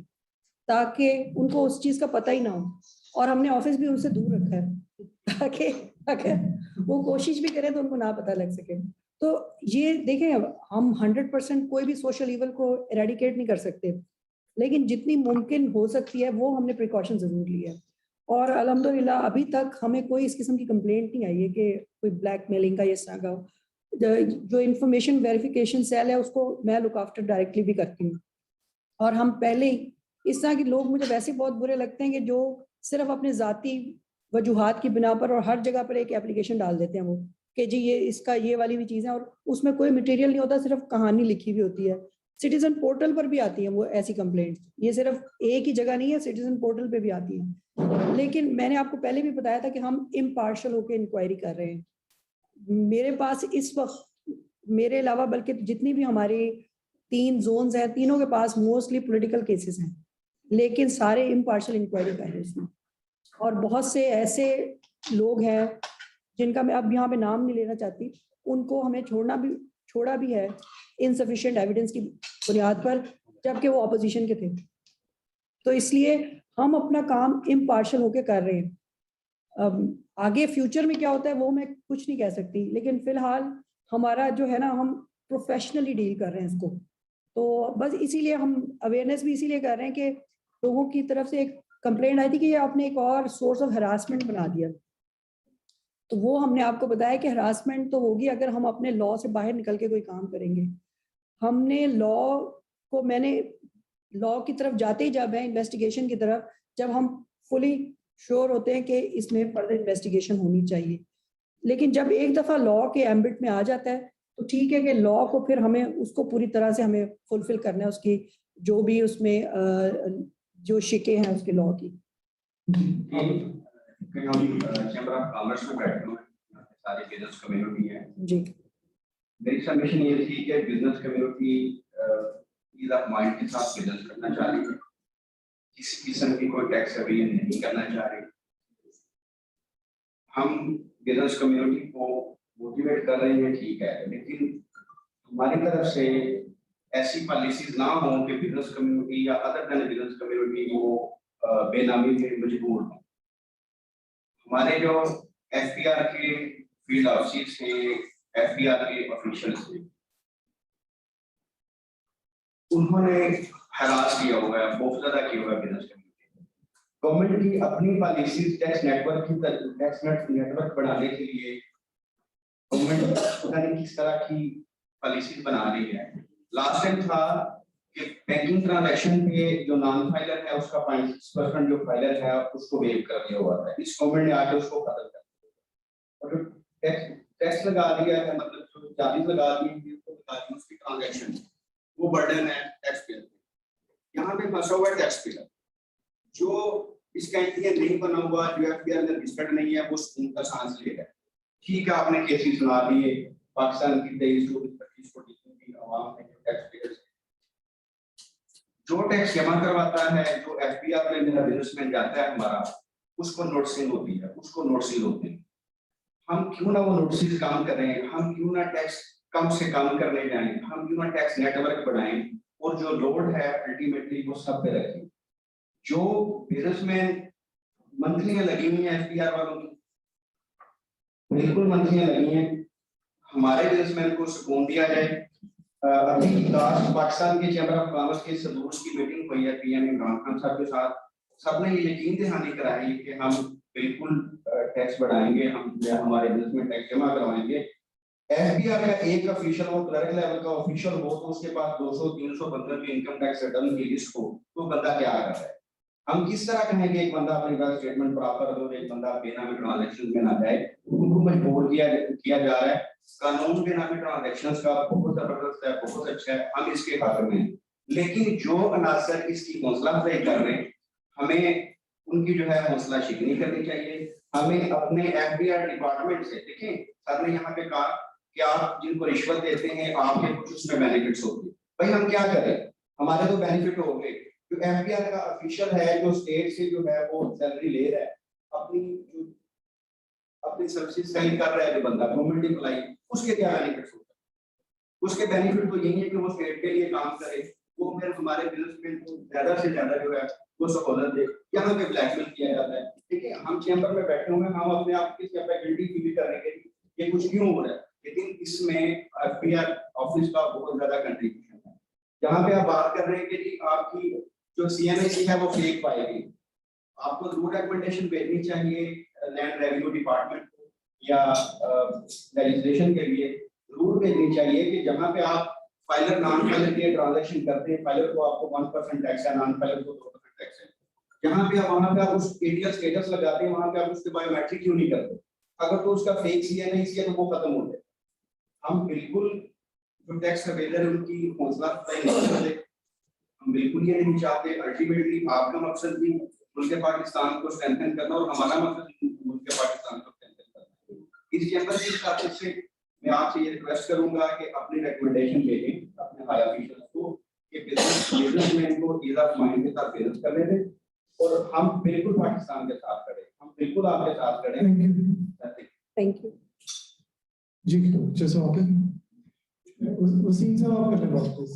ताकि उनको उस चीज का पता ही ना हो, और हमने ऑफिस भी उनसे दूर रखा है ताकि अगर वो कोशिश भी करें तो उनको ना पता लग सके। तो ये देखें, हम 100% कोई भी सोशल इवल को एरेडिकेट नहीं कर सकते, लेकिन जितनी मुमकिन हो सकती है वो हमने प्रिकॉशन जरूर ली है। और अल्हम्दुलिल्लाह अभी तक हमें कोई इस किस्म की कंप्लेंट नहीं आई है कि कोई ब्लैकमेलिंग का इस तरह का। जो इंफॉर्मेशन वेरिफिकेशन सेल है उसको मैं लुक आफ्टर डायरेक्टली भी करती हूँ। और हम पहले ही इस तरह के लोग मुझे वैसे बहुत बुरे लगते हैं कि जो सिर्फ अपने ज़ाती वजूहात की बिना पर और हर जगह पर एक एप्लीकेशन डाल देते हैं वो कि जी ये इसका ये वाली भी चीज़ है, और उसमें कोई मटेरियल नहीं होता, सिर्फ कहानी लिखी हुई होती है। सिटीजन पोर्टल पर भी आती है वो ऐसी कंप्लेंट्स, ये सिर्फ एक ही जगह नहीं है, सिटीजन पोर्टल पे भी आती है। लेकिन मैंने आपको पहले भी बताया था कि हम इम्पार्शल होकर इंक्वायरी कर रहे हैं। मेरे पास इस वक्त मेरे अलावा बल्कि जितनी भी हमारी 3 जोन्स हैं, तीनों के पास मोस्टली पॉलिटिकल केसेस हैं, लेकिन सारे इम्पार्शल इंक्वायरी कर रहे हैं इसमें। और बहुत से ऐसे लोग हैं जिनका मैं अब यहाँ पे नाम नहीं लेना चाहती, उनको हमें छोड़ा भी है इनसफिशिएंट एविडेंस की बुनियाद पर, जबकि वो ऑपोजिशन के थे। तो इसलिए हम अपना काम इम्पार्शल होकर कर रहे हैं। अब आगे फ्यूचर में क्या होता है वो मैं कुछ नहीं कह सकती, लेकिन फिलहाल हमारा जो है ना, हम प्रोफेशनली डील कर रहे हैं इसको। तो बस इसीलिए हम अवेयरनेस भी इसीलिए कर रहे हैं कि लोगों की तरफ से एक कंप्लेंट आई थी कि ये आपने एक और सोर्स ऑफ हरासमेंट बना दिया। तो वो हमने आपको बताया कि हरासमेंट तो होगी अगर हम अपने लॉ से बाहर निकल के कोई काम करेंगे। हमने मैंने लॉ की तरफ जाते ही जब है इन्वेस्टिगेशन की तरफ, जब हम फुली श्योर होते हैं कि इसमें फर्दर इन्वेस्टिगेशन होनी चाहिए। लेकिन जब एक दफा लॉ के एम्बिट में आ जाता है तो ठीक है कि लॉ को फिर हमें उसको पूरी तरह से हमें फुलफिल करना है, उसकी जो भी उसमें जो शिके हैं उसके लॉ की। हम चैम्बर ऑफ कॉमर्स में बैठे हुए हैं, सारी बिजनेस कम्युनिटी है जी। मेरी सबमिशन ये थी कि business community ease of mind के साथ बिजनेस करना चाह रही है, किसी किस्म की कोई टैक्स अभी नहीं करना चाह रही। हम बिजनेस कम्युनिटी को मोटिवेट कर रहे हैं, ठीक है, लेकिन हमारी तरफ से ऐसी पॉलिसीज ना हो कि बिजनेस कम्युनिटी या अदर देन बिजनेस कम्युनिटी वो बेनामी में मजबूर हो। हमारे जो एफपीआर के फील्ड ऑफिस हैं, एफपीआर के ऑफिशियल्स हैं, उन्होंने हरास किया हुआ है, बहुत ज्यादा किया हुआ है बिजनेस कम्युनिटी। गवर्नमेंट की अपनी पॉलिसीज टैक्स नेटवर्क बढ़ाने के लिए गवर्नमेंट पता नहीं किस तरह की पॉलिसीज बना रही है। लास्ट टाइम था कि बैंकिंग ट्रांजैक्शन पे जो नॉन फाइलर है उसका 5% जो फाइलर है उसको वेव कर दिया हुआ था। इस गवर्नमेंट ने आके उसको खत्म कर दिया और जो टैक्स लगा दिया है, मतलब जो चार्जेस लगा दिए उसकी ट्रांजैक्शन, वो बर्डन है टैक्स पेयर पे। यहाँ पे फंसा हुआ है टैक्स पेयर, जो इसका इंडियन नहीं बना हुआ, जो एफपीआर में रजिस्टर्ड नहीं है, वो उनका सांस ले है। ठीक है, आपने केसेस सुना दिए, पाकिस्तान की 23-25 कोटी की आवाम है, टैक्स पेयर्स जो टैक्स जमा करवाता है, जो एफपीआर में मेरा बिजनेसमैन जाता है हमारा, उसको नोटिसिंग होती है, उसको नोटिसिंग होते हैं। हम क्यों ना वो नोटिस काम कर रहे हैं, हम क्यों ना टैक्स कम से कम करने जाएं, हम क्यों ना टैक्स नेटवर्क बढ़ाएं और जो लोड है अल्टीमेटली वो सब पे रखें। जो बिजनेसमैन मंथलियां लगी हुई हैं एफपीआर वालों की, बिल्कुल मंथलियां लगी हैं, हमारे बिजनेसमैन को सुकून दिया जाए। अभी लास्ट पाकिस्तान के चैम्बर ऑफ कॉमर्स के सदूस की मीटिंग हुई है पीएम इमरान खान साहब के साथ, सबने ये यकीन दहानी कराई कि हम बिल्कुल टैक्स बढ़ाएंगे, हम हमारे बिजनेस में टैक्स जमा करवाएंगे। एफपीआर का एक ऑफिशियल हो, क्लर्क लेवल का ऑफिशियल हो, तो उसके पास 200-300 बंदों की इनकम टैक्स रिटर्न की लिस्ट हो, तो बंदा क्या कर रहा है। हम किस तरह कहेंगे एक बंदा अपनी बैंक स्टेटमेंट प्रॉपर दो, एक बंदा बेनामी ट्रांजैक्शन में ना जाए, उनको मजबूर किया जा रहा है। कानून बेनामी ट्रांजैक्शंस का बहुत जबरदस्त है, बहुत अच्छा है, हम इसके हक में हैं, लेकिन जो अनासर इसकी हौसला अफजाई कर रहे हैं, हमें उनकी जो है हौसला शिकनी करनी चाहिए। हमें अपने एफबीआर डिपार्टमेंट से, देखें सर ने यहाँ पे कहा कि आप जिनको रिश्वत देते हैं आपके कुछ उसमें बेनिफिट्स होते हैं। भाई हम क्या करें, हमारे तो बेनिफिट हो गए। जो एफबीआर का ऑफिशियल है जो स्टेट से जो है वो सैलरी ले रहा है, अपनी सर्विसेज सेल कर रहा है जो बंदा गवर्नमेंट एम्प्लॉय, उसके क्या बेनिफिट्स होते हैं? उसके बेनिफिट तो यही है कि वो स्टेट के लिए काम करे, वो फिर हमारे बिजनेसमैन को ज्यादा से ज्यादा जो है वो सहूलत दे। यहाँ पे ब्लैकमेल किया जाता है। ठीक है, हम चैम्बर में बैठे हुए हैं, हम अपने आप की कैपेबिलिटी फील कर रहे हैं ये कुछ क्यों हो रहा है, लेकिन इसमें एफबीआर ऑफिस का बहुत ज्यादा कंट्रीब्यूशन है। जहाँ पे आप बात कर रहे हैं कि जी आपकी जो सीएनआईसी है वो फेक पाएगी, आपको जरूर रिकमेंडेशन भेजनी चाहिए लैंड रेवेन्यू डिपार्टमेंट को या लेजिस्लेशन के लिए जरूर भेजनी चाहिए कि जहाँ पे आप फाइलर नॉन फाइलर के ट्रांजैक्शन करते हैं, फाइलर को आपको 1% टैक्स है, नॉन फाइलर को 2% टैक्स है। जहाँ पे आप वहाँ पे आप उस एटीएल स्टेटस लगाते हैं, वहाँ पे आप उसके बायोमेट्रिक क्यों नहीं करते? अगर तो उसका फेक सीएनआईसी है तो वो खत्म हो जाए। हम बिल्कुल जो टैक्स अवेलर है उनकी हौसला अफजाई नहीं करते, हम बिल्कुल ये नहीं चाहते। अल्टीमेटली आपका मकसद भी मुल्क पाकिस्तान को स्ट्रेंथन करना और हमारा मकसद मुल्क पाकिस्तान को स्ट्रेंथन करना। इस चैम्बर की खातिर से मैं आपसे ये रिक्वेस्ट करूंगा कि अपनी रिकमेंडेशन भेजें अपने हाई ऑफिशियल्स को कि बिजनेसमैन को ईज ऑफ माइंड के साथ बिजनेस करने दें और हम बिल्कुल पाकिस्तान के साथ खड़े, हम बिल्कुल आपके साथ खड़े हैं। थैंक यू जी जैसे आप वसीम साहब आप करने बात प्लीज।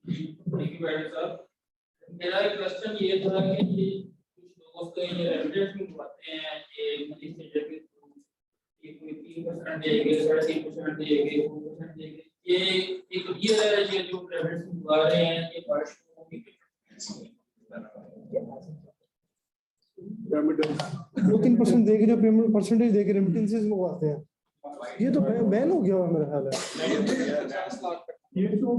थैंक यू मैडम साहब। मेरा एक क्वेश्चन ये था कि ये कुछ लोगों को ये रेमिटेंस मंगवाते हैं कि मनी सेंटर के थ्रू ये कोई 3% देंगे, 3.5% देंगे, 4% देंगे, ये एक क्लियर है ये जो रेमिटेंस मंगवा रहे हैं ये वर्ष को भी 2-3% देके जो पेमेंट परसेंटेज देके रेमिटेंसेस मंगवाते हैं, ये तो बैन हो गया हुआ मेरा ख्याल है। ये तो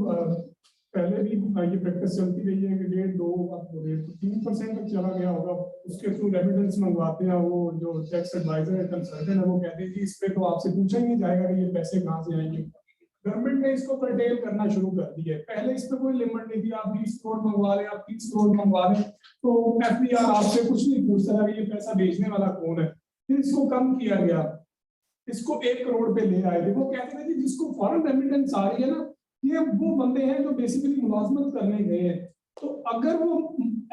पहले भी ये प्रैक्टिस चलती रही है कि 1.5-2 अब हो गए तो 3% तक चला गया होगा। उसके थ्रू रेमिटेंस मंगवाते हैं, वो जो टैक्स एडवाइजर है कंसल्टेंट है वो कहते हैं जी इस पे तो आपसे पूछा ही नहीं जाएगा कि ये पैसे कहाँ से आएंगे। गवर्नमेंट ने इसको कर्टेल करना शुरू कर दिया है। पहले इस पे कोई लिमिट नहीं थी, आप 20 करोड़ मंगवा लें, आप 30 करोड़ मंगवा लें तो एफबीआर आपसे कुछ नहीं पूछता था कि ये पैसा भेजने वाला कौन है। फिर इसको कम किया गया, इसको 1 करोड़ पे ले आए थे। वो कहते थे कि जिसको फॉरेन रेमिटेंस आ रही है ना ये वो बंदे हैं जो बेसिकली मुलाजमत करने गए हैं। तो अगर वो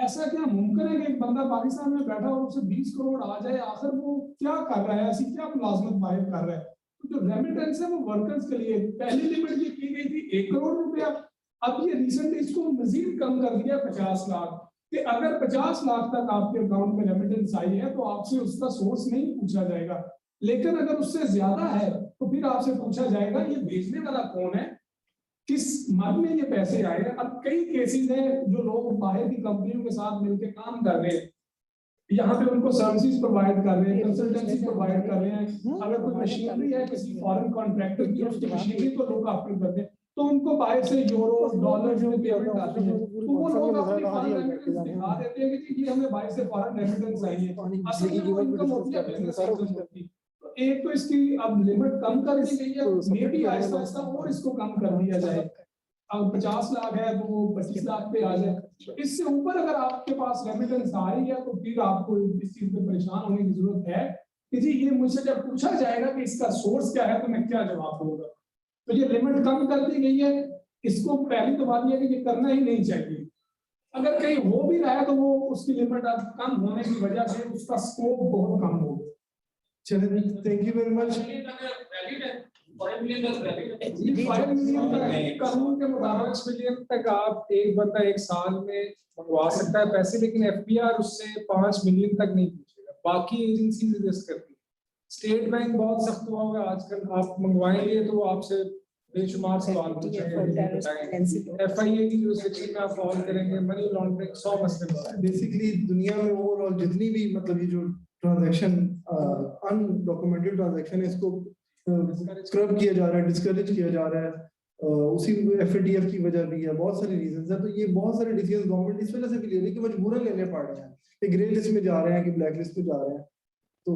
ऐसा क्या मुमकिन है कि एक बंदा पाकिस्तान में बैठा और उसे 20 करोड़ आ जाए, आखिर वो क्या कर रहा है, ऐसी क्या मुलाजमत बाहर कर रहा है। तो जो रेमिटेंस है वो वर्कर्स के लिए, पहली लिमिट ये की गई थी 1 करोड़ रुपया, अब ये रिसेंटली इसको मजीद कम कर दिया 50 लाख कि अगर 50 लाख तक आपके अकाउंट में रेमिटेंस आई है तो आपसे उसका सोर्स नहीं पूछा जाएगा, लेकिन अगर उससे ज्यादा है तो फिर आपसे पूछा जाएगा ये भेजने वाला कौन है, किस मद में ये पैसे आए। अब कई केसेस हैं जो लोग बाहर की कंपनियों के साथ मिलकर काम कर रहे हैं, यहाँ पे उनको सर्विसेज प्रोवाइड कर रहे हैं, कंसल्टेंसी प्रोवाइड कर रहे हैं। अगर कोई मशीनरी है किसी फॉरेन कॉन्ट्रैक्टर की, उसकी मशीनरी को लोग ऑपरेट करते हैं तो उनको बाहर से यूरो डॉलर जो पेमेंट आती है तो वो लोग अपनी फॉरेन रेमिटेंस दिखा देते हैं कि ये हमें बाहर से फॉरेन रेमिटेंस आई है, असल में वो इनकम होती है बिजनेस इनकम होती है। एक तो इसकी अब लिमिट कम कर दी गई है, मे भी आहिस्ता आहिस्ता और इसको कम कर दिया जाए। अब 50 लाख है तो वो 25 लाख पे आ जाए। इससे ऊपर अगर आपके पास रेमिटेंस आ रही है तो फिर आपको इस चीज पे परेशान होने की जरूरत है कि जी ये मुझसे जब पूछा जाएगा कि इसका सोर्स क्या है तो मैं क्या जवाब दूंगा। तो ये लिमिट कम कर दी गई है। इसको पहली तो बात यह है कि ये करना ही नहीं चाहिए। अगर कहीं हो भी रहा है तो वो उसकी लिमिट अब कम होने की वजह से उसका स्कोप बहुत कम हो गया। चलिए thank you very much. 5 million कानून के मुताबिक 6 मिलियन तक आप एक बंदा एक साल में मंगवा सकता है पैसे, लेकिन एफबीआर उससे 5 मिलियन तक नहीं पूछेगा, बाकी एजेंसी रिजेक्ट करती है। स्टेट बैंक बहुत सख्त हुआ होगा आजकल, आप मंगवाएंगे तो आपसे बेशुमार सवाल पूछेंगे। एफआईए की जुरिसडिक्शन में आप फॉलो करेंगे, मनी लॉन्ड्रिंग 100 मसले। बेसिकली दुनिया में ओवरऑल जितनी भी मतलब ये जो ट्रांजैक्शन अनडॉक्यूमेंटेड ट्रांजैक्शन है इसको स्क्रब किया जा रहा है, डिस्करेज किया जा रहा है। उसी एफएटीएफ की वजह भी है, बहुत सारी रीजंस है। तो ये बहुत सारे डिसीजन गवर्नमेंट इस वजह से भी ले रही है कि मजबूरन लेने पड़ रहे हैं, कि ग्रे लिस्ट में जा रहे हैं कि ब्लैक लिस्ट में जा रहे हैं। तो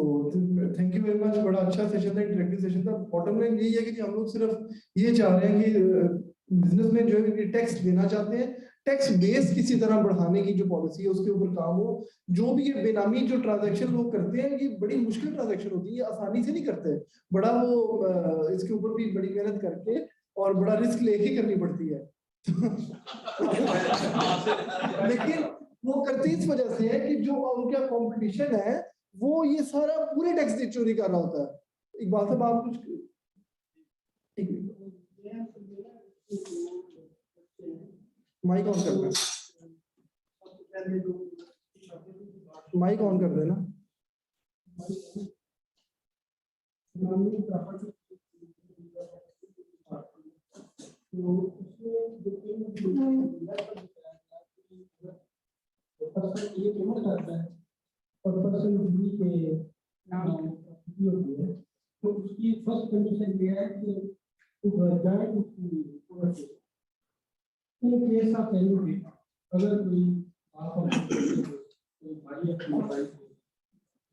थैंक यू वेरी मच, बड़ा अच्छा सेशन था, इंटरेक्टिव सेशन था। बॉटम लाइन यही है कि हम लोग सिर्फ ये चाह रहे हैं कि बिजनेसमैन जो है टैक्स देना चाहते हैं, टैक्स बेस किसी तरह बढ़ाने की जो पॉलिसी है उसके ऊपर काम हो। जो भी ये बेनामी जो ट्रांजैक्शन लोग करते हैं, ये बड़ी मुश्किल ट्रांजैक्शन होती है, ये आसानी से नहीं करते, बड़ा वो इसके ऊपर भी बड़ी मेहनत करके और बड़ा रिस्क लेके करनी पड़ती है। लेकिन वो करते इस वजह से है कि जो उनका कंपटीशन है वो ये सारा पूरे टैक्स चोरी कर रहा होता है। इकबाल साहब आप कुछ माइक ऑन कर देना, माइक ऑन कर देना। तो उसकी फर्स्ट कंडीशन ये है कि इन केस ऑफ एनी, अगर कोई आप कोई भाई अपनी भाई को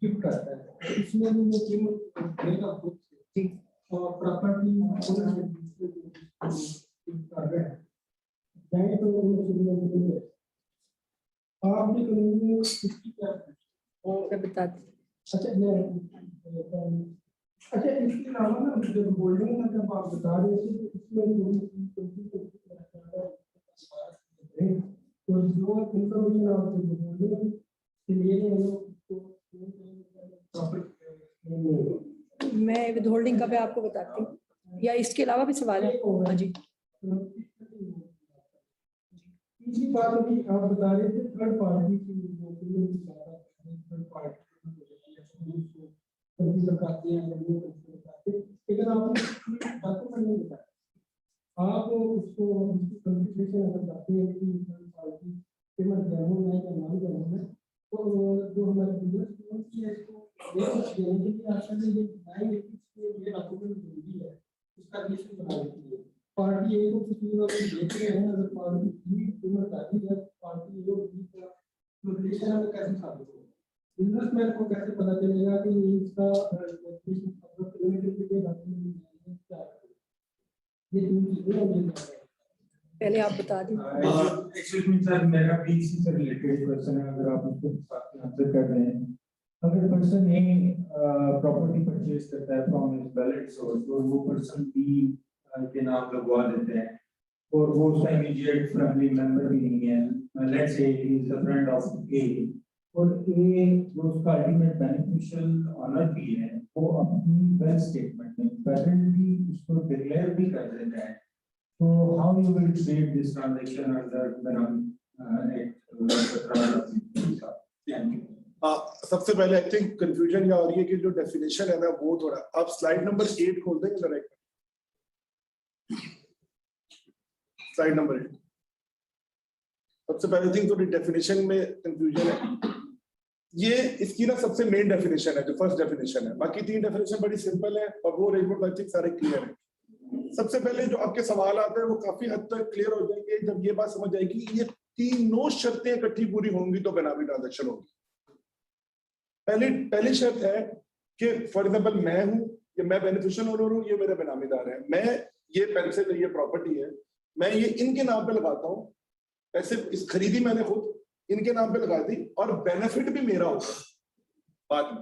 गिफ्ट करता है तो इसमें भी वो कीमत देगा खुद से और प्रॉपर्टी कर रहे हैं चाहे तो आपकी कानून में इसकी क्या मैं बताती अच्छा इसके अलावा ना जब बोलने का जब आप बता रहे थे तो इसमें तो जो इन्फॉर्मेशन आप बोल रहे के लिए मैं विद होल्डिंग का भी आपको बताती हूँ, या इसके अलावा भी सवाल है? हाँ जी। तीसरी बात अभी आप बता रहे थे थर्ड पार्टी की थर्ड पार्टी लेकिन आपने आप उसको कंसिडरेशन अगर करते हैं कि थर्ड पार्टी पेमेंट जरूर है या नहीं जरूर है तो जो हमारे बिजनेस की है इसको देने के लिए आशा है ये डॉक्यूमेंट जरूरी है, उसका लिस्ट बना देती है। पार्टी ए को किसी और देख रहे हैं, अगर पार्टी बी पेमेंट आती है पार्टी ए और बी का रिलेशन में कैसे साबित होगा? बिजनेसमैन को कैसे पता चलेगा कि इसका ये तीन चीजें हैं। पहले आप बता दें। एक्सक्यूज मी सर, मेरा भी इसी से रिलेटेड क्वेश्चन है, अगर आप उसको आंसर कर रहे हैं। अगर पर्सन ए प्रॉपर्टी परचेज करता है फ्रॉम हिज बैलेंस सोर्स और वो पर्सन बी के नाम लगवा देते हैं और वो उसका इमीडिएट फैमिली मेंबर भी नहीं है, let's say he is the friend of A, और ए जो उसका अल्टीमेट बेनिफिशियल ऑनर भी है वो अपनी वेल्थ स्टेटमेंट में करंटली उसको डिक्लेयर भी कर देता है, तो how you will treat this transaction under the act? Thank you. सबसे पहले आई थिंक कंफ्यूजन ये आ रही है कि जो डेफिनेशन है ना वो थोड़ा, आप स्लाइड नंबर 8 खोल देंगे डायरेक्ट, स्लाइड नंबर 8। सबसे पहले थिंग थोड़ी डेफिनेशन में कंफ्यूजन है, ये इसकी ना सबसे मेन डेफिनेशन है, जो फर्स्ट डेफिनेशन है, बाकी तीन डेफिनेशन बड़ी सिंपल है और वो अरेंजमेंट आई थिंक सारे क्लियर है। सबसे पहले जो आपके सवाल आते हैं वो काफी हद तक क्लियर हो जाएंगे जब ये बात समझ आएगी ये तीनों शर्तें इकट्ठी पूरी होंगी तो बेनामी ट्रांजैक्शन होगी। पहली शर्त है कि फॉर एग्जांपल मैं हूं, ये मैं बेनिफिशियल ओनर हूं, ये मेरे बेनामीदार है, मैं ये पेंसिल ये प्रॉपर्टी है, मैं ये इनके नाम पे लगाता हूं, पैसे इस खरीदी मैंने खुद इनके नाम पे लगा दी और बेनिफिट भी मेरा होगा। बाद में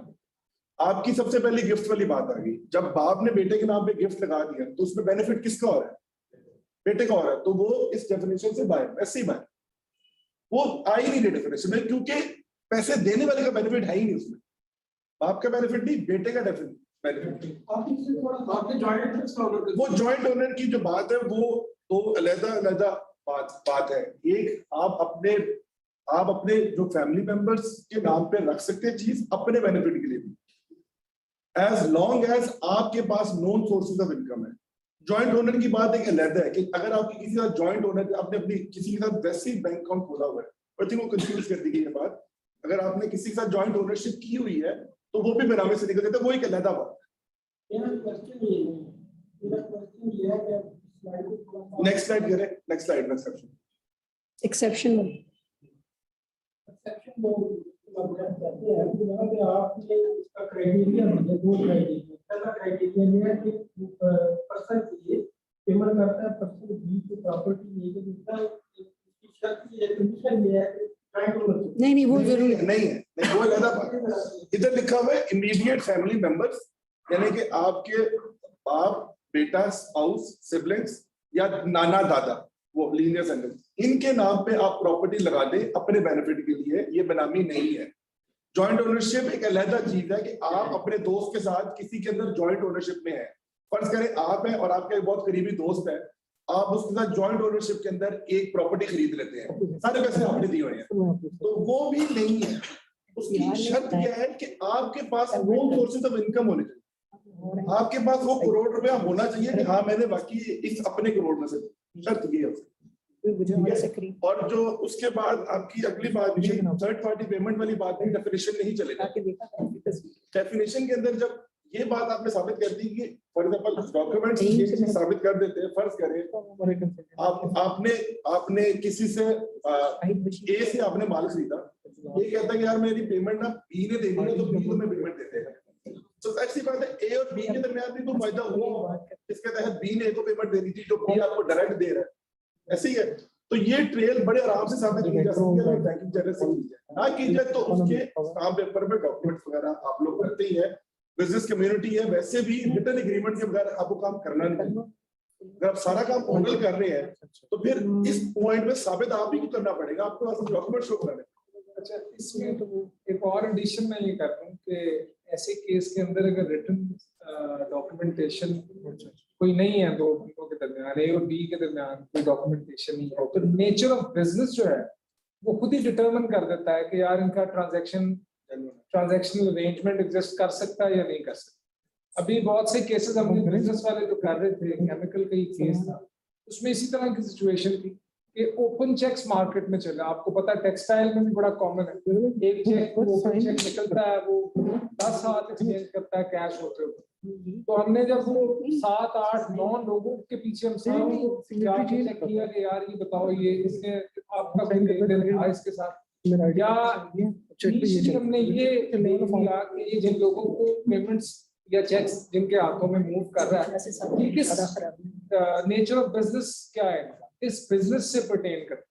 आपकी सबसे पहली गिफ्ट वाली बात आ गई, जब बाप ने बेटे के नाम पे गिफ्ट लगा दिया तो उसमें बेनिफिट किसका हो रहा है? बेटे का हो रहा है, तो वो इस डेफिनेशन से बाहर, वैसे ही बाहर, वो आ ही नहीं रही डेफिनेशन में, क्योंकि पैसे देने वाले का बेनिफिट है ही नहीं उसमें, बाप का बेनिफिट नहीं, बेटे का बेनिफिट। वो जॉइंट ओनर की जो बात है वो तो अलग-अलग बात है। एक आप अपने जो फैमिली मेंबर्स के नाम पे रख सकते हैं चीज अपने बेनिफिट के लिए भी, एज लॉन्ग एज आपके पास नॉन सोर्सेज ऑफ इनकम है। जॉइंट ओनर की बात एक अलग है कि अगर आपकी किसी का जॉइंट ओनर, आपने अपनी किसी के साथ वैसे ही बैंक अकाउंट खोला हुआ है, आई थिंक वो कंफ्यूज कर दी गई ये बात, अगर आपने किसी के साथ जॉइंट ओनरशिप की हुई है तो वो भी बेनामी से निकल जाता है, वो एक अलग बात है। नेक्स्ट स्लाइड करें, नेक्स्ट स्लाइड में एक्सेप्शन पेमेंट करता है पर्सन बी को प्रॉपर्टी लेके दूसरा नहीं वो जरूरी है। नहीं है, नहीं वो अलग बात है। इधर लिखा हुआ है इमीडिएट फैमिली मेंबर्स, यानी कि आपके बाप, बेटा, स्पाउस, सिबलिंग्स या नाना दादा, वो लीनियर सेंटेंस, इनके नाम पे आप प्रॉपर्टी लगा दें अपने बेनिफिट के लिए, ये बेनामी नहीं है। जॉइंट ओनरशिप एक अलग चीज है कि आप अपने दोस्त के साथ किसी के अंदर जॉइंट ओनरशिप में है। फर्ज करें आप हैं और आपका एक बहुत करीबी दोस्त है, आप उसके साथ जॉइंट ओनरशिप के अंदर एक प्रॉपर्टी खरीद लेते हैं, सारे पैसे आपने दिए हुए हैं, तो वो भी नहीं है। उसकी शर्त क्या है कि आपके पास वो सोर्सेज ऑफ इनकम होने चाहिए, आपके पास वो करोड़ रुपया होना चाहिए कि हाँ मैंने बाकी इस अपने करोड़ में से, शर्त ये है। और जो उसके बाद आपकी अगली बात थर्ड पार्टी पेमेंट वाली बात है, डेफिनेशन नहीं चलेगा। डेफिनेशन के अंदर जब ये बात आपने साबित कर दी कि फॉर एग्जांपल डॉक्यूमेंट्स ये चीज साबित कर देते हैं, फर्ज करें आपने किसी से ए से आपने माल खरीदा, ये कहता है कि यार मेरी पेमेंट ना बी ने देनी है तो बी को मैं पेमेंट देते हैं। तो ऐसी बात है, ए और बी के दरमियान भी तो फायदा हुआ, इसके तहत बी ने ए को पेमेंट देनी थी जो बी आपको डायरेक्ट दे रहा है, ऐसे ही है। तो ये ट्रेल बड़े आराम से साबित की जा सकती है, बैंकिंग चैनल से की जाए ना की जाए तो उसके स्टाम्प पेपर में डॉक्यूमेंट्स वगैरह आप लोग करते ही है, बिजनेस कम्युनिटी है, वैसे भी रिटर्न एग्रीमेंट के बगैर आपको काम करना नहीं है। अगर आप सारा काम ऑनल कर रहे हैं तो फिर इस पॉइंट में साबित आप ही को करना पड़ेगा, आपको डॉक्यूमेंट शो करना है। अच्छा, इसमें तो एक और एडिशन मैं ये करता हूँ कि ऐसे केस के अंदर अगर रिटन डॉक्यूमेंटेशन कोई नहीं है, दो बंदों के दरमियान ए और बी के दरमियान कोई डॉक्यूमेंटेशन नहीं है, तो नेचर ऑफ बिजनेस जो है वो खुद ही डिटरमिन कर देता है कि यार इनका ट्रांजैक्शनल अरेंजमेंट एग्जिस्ट कर सकता है या नहीं कर सकता। अभी बहुत से केसेस हमने बिजनेस वाले जो कर रहे थे, केमिकल का ही केस था, उसमें इसी तरह की सिचुएशन थी कि ओपन चेक्स मार्केट में चला। आपको पता है टेक्सटाइल में भी बड़ा कॉमन है, एक चेक ओपन चेक निकलता है, वो 10 हाथ एक्सचेंज करता है कैश होते हुए। तो हमने जब वो 7, 8, 9 लोगों के पीछे हम चेक किया कि यार ये बताओ ये इसने आपका था इसके साथ, या हमने ये किया कि ये जिन लोगों को पेमेंट्स या चेक्स जिनके हाथों में मूव कर रहा है, ये किस नेचर ऑफ बिजनेस क्या है, इस बिजनेस से पर्टेन करते हैं।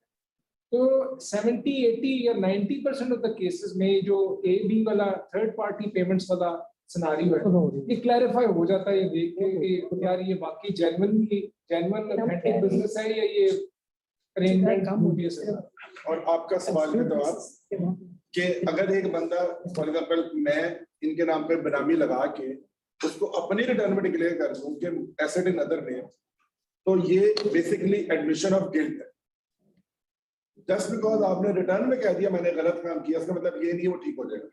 तो 70, 80 या 90% ऑफ द केसेस में जो ए बी वाला थर्ड पार्टी पेमेंट्स वाला सिनेरियो है, ये क्लैरिफाई हो जाता है ये देख के कि यार ये बाकी जेन्युइन ऑथेंटिक बिजनेस है या ये अरेंजमेंट मूवी है। और आपका सवाल का जवाब कि अगर एक बंदा फॉर एग्जांपल मैं इनके नाम पे बेनामी लगा के उसको अपनी रिटर्न में डिक्लेयर कर दूं कि एसेट इन अदर नेम, तो ये बेसिकली एडमिशन ऑफ गिल्ट है। जस्ट बिकॉज आपने रिटर्न में कह दिया मैंने गलत काम किया, इसका मतलब ये नहीं वो ठीक हो जाएगा,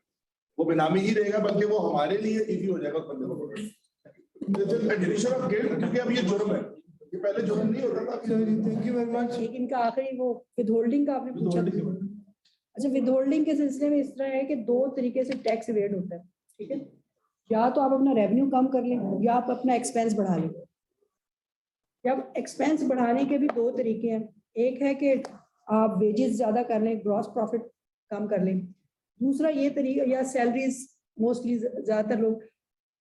वो बेनामी ही रहेगा, बल्कि वो हमारे लिए इजी हो जाएगा उस बंदे को। एडमिशन ऑफ गिल्ट, क्योंकि अब ये जुर्म है, ये पहले जुर्म नहीं होता था। Thank you very much. लेकिन का आखिरी वो विदहोल्डिंग का आपने पूछा। अच्छा, विदहोल्डिंग के सिलसिले में इस तरह है कि 2 तरीके से टैक्स इवेड होता है, ठीक है। या तो आप अपना रेवेन्यू कम कर लें या आप अपना एक्सपेंस बढ़ा लें। या एक्सपेंस बढ़ाने के भी 2 तरीके हैं, एक है कि आप वेजेस ज्यादा कर लें, ग्रॉस प्रॉफिट कम कर लें। दूसरा ये तरीका, या सैलरीज मोस्टली ज्यादातर लोग,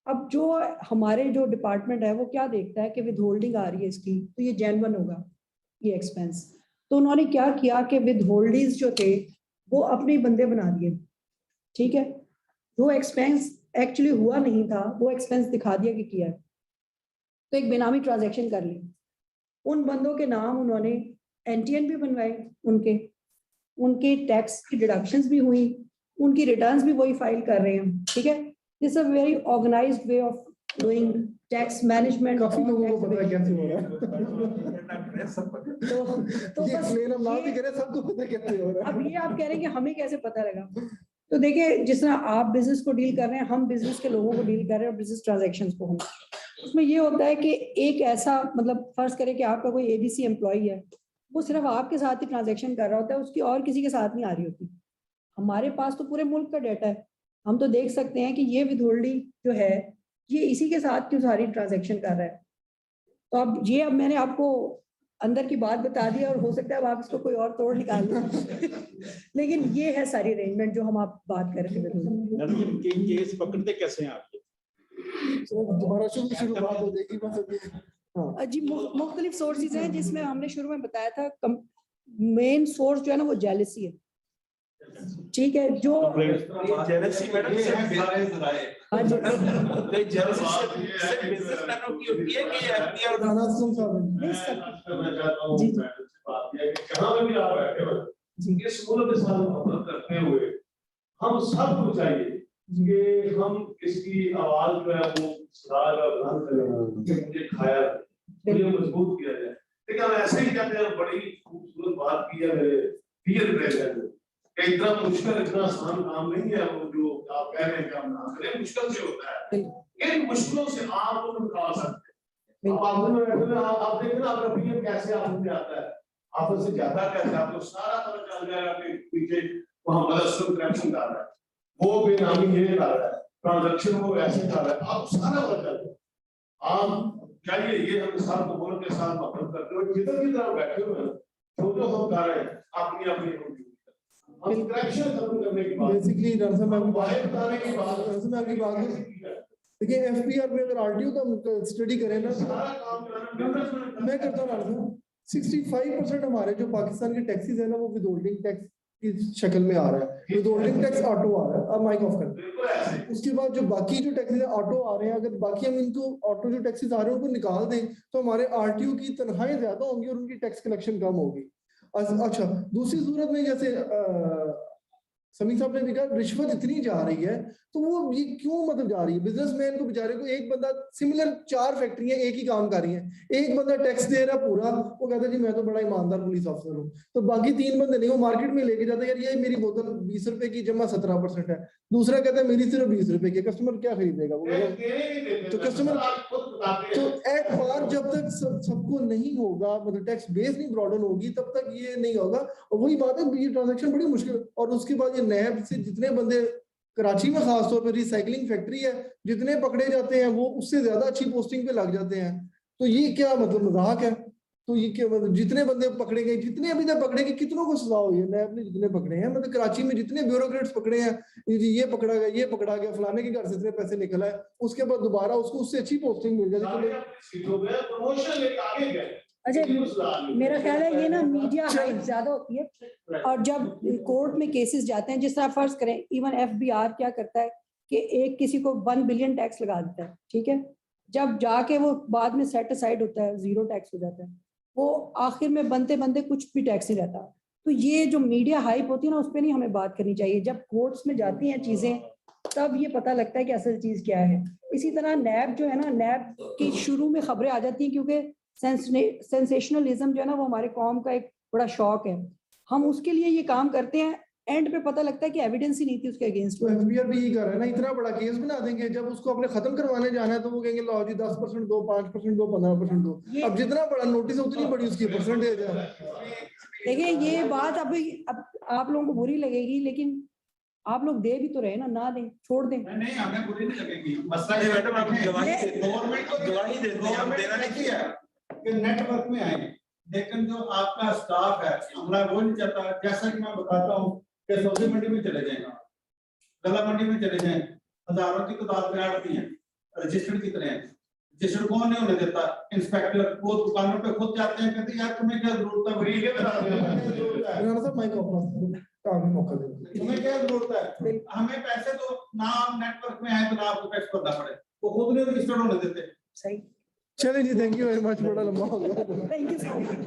अब जो हमारे जो डिपार्टमेंट है वो क्या देखता है कि विदहोल्डिंग आ रही है इसकी, तो ये जेन्युइन होगा ये एक्सपेंस। तो उन्होंने क्या किया कि विदहोल्डिंग्स जो थे वो अपने बंदे बना दिए, ठीक है। जो एक्सपेंस एक्चुअली हुआ नहीं था वो एक्सपेंस दिखा दिया कि किया है। तो एक बेनामी ट्रांजैक्शन कर ली, उन बंदों के नाम उन्होंने एनटीएन भी बनवाए, उनके टैक्स की डिडक्शंस भी हुई, उनकी रिटर्न्स भी वही फाइल कर रहे हैं, ठीक है। This a very organised way of doing tax management. काफी लोगों को पता है कैसे हो रहा है। तो ये बस एक्सप्लेन हम ना भी करें, सबको पता है कैसे हो रहा है। अब ये आप कह रहे हैं कि हमें कैसे पता लगा। तो देखिए, जिस तरह आप बिजनेस को डील कर रहे हैं, हम बिजनेस के लोगों को डील कर रहे हैं, बिजनेस ट्रांजैक्शंस को हम, उसमें ये होता है कि एक ऐसा, मतलब फर्ज करें कि आपका कोई एबीसी एम्प्लॉई है, वो सिर्फ आपके साथ ही ट्रांजैक्शन कर रहा होता है, उसकी और किसी के साथ नहीं आ रही होती। हमारे पास तो पूरे मुल्क का डाटा है, हम तो देख सकते हैं कि ये विदहोल्डिंग जो है ये इसी के साथ क्यों सारी ट्रांजैक्शन कर रहा है। तो अब ये, अब मैंने आपको अंदर की बात बता दी और हो सकता है अब आप इसको कोई और तोड़ निकाल लें। लेकिन ये है सारी अरेंजमेंट जो हम आप बात कर रहे थे। केस पकड़ते कैसे हैं आप? दोबारा शुरुआत हो जाएगी बस अभी। जी, मुख्तलिफ सोर्सेज हैं जिसमें हमने शुरू में बताया था, मेन सोर्स जो है ना वो जेलसी है, ठीक है, जो जेलसी मैडम सिर्फ बिजनेस रहा है, हाँ जी, तो जेलसी सिर्फ बिजनेसमैनों की होती है कि एफडीआर राणा सिंह साहब नहीं सब जी जी, जी जहाँ पे भी आप बैठे हो जी। ये स्कूलों के साथ मोहब्बत करते हुए हम सबको चाहिए कि हम इसकी आवाज जो है वो सुधार और बुलंद करें कि मुझे खाया मुझे मजबूत किया जाए। लेकिन हम ऐसे ही कहते हैं, बड़ी खूबसूरत बात की है मेरे डियर ब्रदर, इतना मुश्किल इतना आसान काम नहीं है वो जो आप कह रहे हैं कि हम ना करें, मुश्किल से होता है, इन मुश्किलों से आप लोग निकाल सकते हैं। अब आप देखें ना आपका पीएम कैसे आपस में आता है, आपस से ज्यादा कैसे आपको सारा पता चल जाएगा कि पीछे वहां मदद करप्शन कर रहा है, वो बेनामी ये कर रहा है, ट्रांजैक्शन वो ऐसे कर रहा है, आपको सारा पता चल जाएगा। आप चाहिए ये हम साथ बोल के साथ मोहब्बत करते हो, जिधर की तरफ बैठे हुए हैं जो हम कर रहे हैं अपनी अपनी हम करप्शन खत्म करने की बात, बेसिकली राणा साहब मैं बाहर बताने की बात, राणा साहब मैं आपकी बात देखिए एफपीआर में अगर आरटीओ का स्टडी करें ना, सारा काम जो है ना बिजनेस में मैं करता हूँ राणा साहब, 65% हमारे जो पाकिस्तान के टैक्सेस है ना वो विदहोल्डिंग टैक्स की शक्ल में आ रहा है, विदहोल्डिंग टैक्स ऑटो आ रहा है। अब माइक ऑफ कर, बिल्कुल ऐसे उसके बाद जो बाकी जो टैक्सेस ऑटो आ रहे हैं, अगर बाकी हम इनको ऑटो जो टैक्सेस आ रहे हैं उनको निकाल दें तो हमारे आरटीओ की तनख्वाहें ज्यादा होंगी और उनकी टैक्स कलेक्शन कम होगी। अच्छा, दूसरी सूरत में जैसे समीर साहब ने भी कहा रिश्वत इतनी जा रही है तो वो ये क्यों मतलब जा रही है, बिजनेसमैन को बेचारे को एक बंदा सिमिलर 4 फैक्ट्रियां एक ही काम कर रही हैं, एक बंदा टैक्स दे रहा है पूरा, वो कहता है जी मैं तो बड़ा ईमानदार पुलिस ऑफिसर हूँ, तो बाकी 3 बंदे नहीं, वो मार्केट में लेके जाते हैं यार ये मेरी बोतल 20 रुपए की जमा 17% है, दूसरा कहता है मेरी सिर्फ 20 रुपए की, कस्टमर क्या खरीदेगा वो, तो कस्टमर तो एट पार जब तक सबको नहीं होगा, मतलब टैक्स बेस नहीं ब्रॉडन होगी तब तक ये नहीं होगा। और वही बात है, ये ट्रांजैक्शन बड़ी मुश्किल, और उसके बाद ये नैब से जितने बंदे कराची में खासतौर पर रिसाइकलिंग फैक्ट्री है, जितने पकड़े जाते हैं वो उससे ज्यादा अच्छी पोस्टिंग पे लग जाते हैं, तो ये क्या मतलब मजाक है, तो ये क्या मतलब जितने बंदे पकड़े गए, जितने अभी तक पकड़े गए, कितनों को सजा हुई है, नैब ने जितने पकड़े हैं, मतलब कराची में जितने ब्यूरोक्रेट्स पकड़े हैं, ये पकड़ा गया, ये पकड़ा गया, फलाने के घर से इतने पैसे निकला है, उसके बाद दोबारा उसको उससे अच्छी पोस्टिंग मिल जाती है। अच्छा, मेरा ख्याल है ये ना मीडिया हाइप ज्यादा होती है, और जब कोर्ट में केसेस जाते हैं, जिस तरह फर्ज करें इवन एफबीआर क्या करता है कि एक किसी को 1 बिलियन टैक्स लगा देता है, ठीक है, जब जाके वो बाद में सेट असाइड होता है, 0 टैक्स हो जाता है, वो आखिर में बनते बनते कुछ भी टैक्स नहीं रहता। तो ये जो मीडिया हाइप होती है ना, उस पर नहीं हमें बात करनी चाहिए, जब कोर्ट्स में जाती हैं चीजें तब ये पता लगता है कि असल चीज क्या है। इसी तरह नैब जो है ना, नैब की शुरू में खबरें आ जाती हैं क्योंकि सेंसेशनलिज्म जो है ना वो हमारे कौम का एक बड़ा शौक है, हम उसके लिए ये काम करते हैं, एंड पे पता लगता है कि एविडेंस ही नहीं थी उसके अगेंस्ट। तो एफबीआर भी यही कर रहा है ना, इतना बड़ा केस बना देंगे, जब उसको अपने खत्म करवाने जाना है तो वो कहेंगे लो जी 10% दो, 5% दो, 15% दो, अब जितना बड़ा नोटिस है उतनी बड़ी उसकी परसेंटेज है। देखिए ये बात अब आप लोगों को बुरी लगेगी, लेकिन आप लोग दे भी तो रहे ना दें, छोड़ दें। नहीं हमें बुरी नहीं लगेगी, मसला ये मैडम आप गवाही को गवाही देते हैं, हम देना नहीं है कि नेटवर्क में आए, लेकिन जो आपका स्टाफ है हमारा वो नहीं चाहता। जैसा कि मैं बताता हूँ कि सब्जी मंडी में चले जाएंगे, गला मंडी में चले जाएं, हजारों की तादाद में आड़ती हैं, रजिस्टर्ड कितने हैं, रजिस्टर्ड कौन नहीं होने देता, इंस्पेक्टर वो दुकानों पे खुद जाते हैं, कहते यार तुम्हें क्या जरूरत है, वही के बता दो माइक ऑफ काम मौका दे, तुम्हें क्या जरूरत है, हमें पैसे तो ना नेटवर्क में आए तो ना आपको टैक्स भरना पड़े, वो खुद नहीं रजिस्टर्ड होने देते। सही, चलिए जी, थैंक यू वेरी मच, बड़ा लंबा हो गया, थैंक यू सो मच।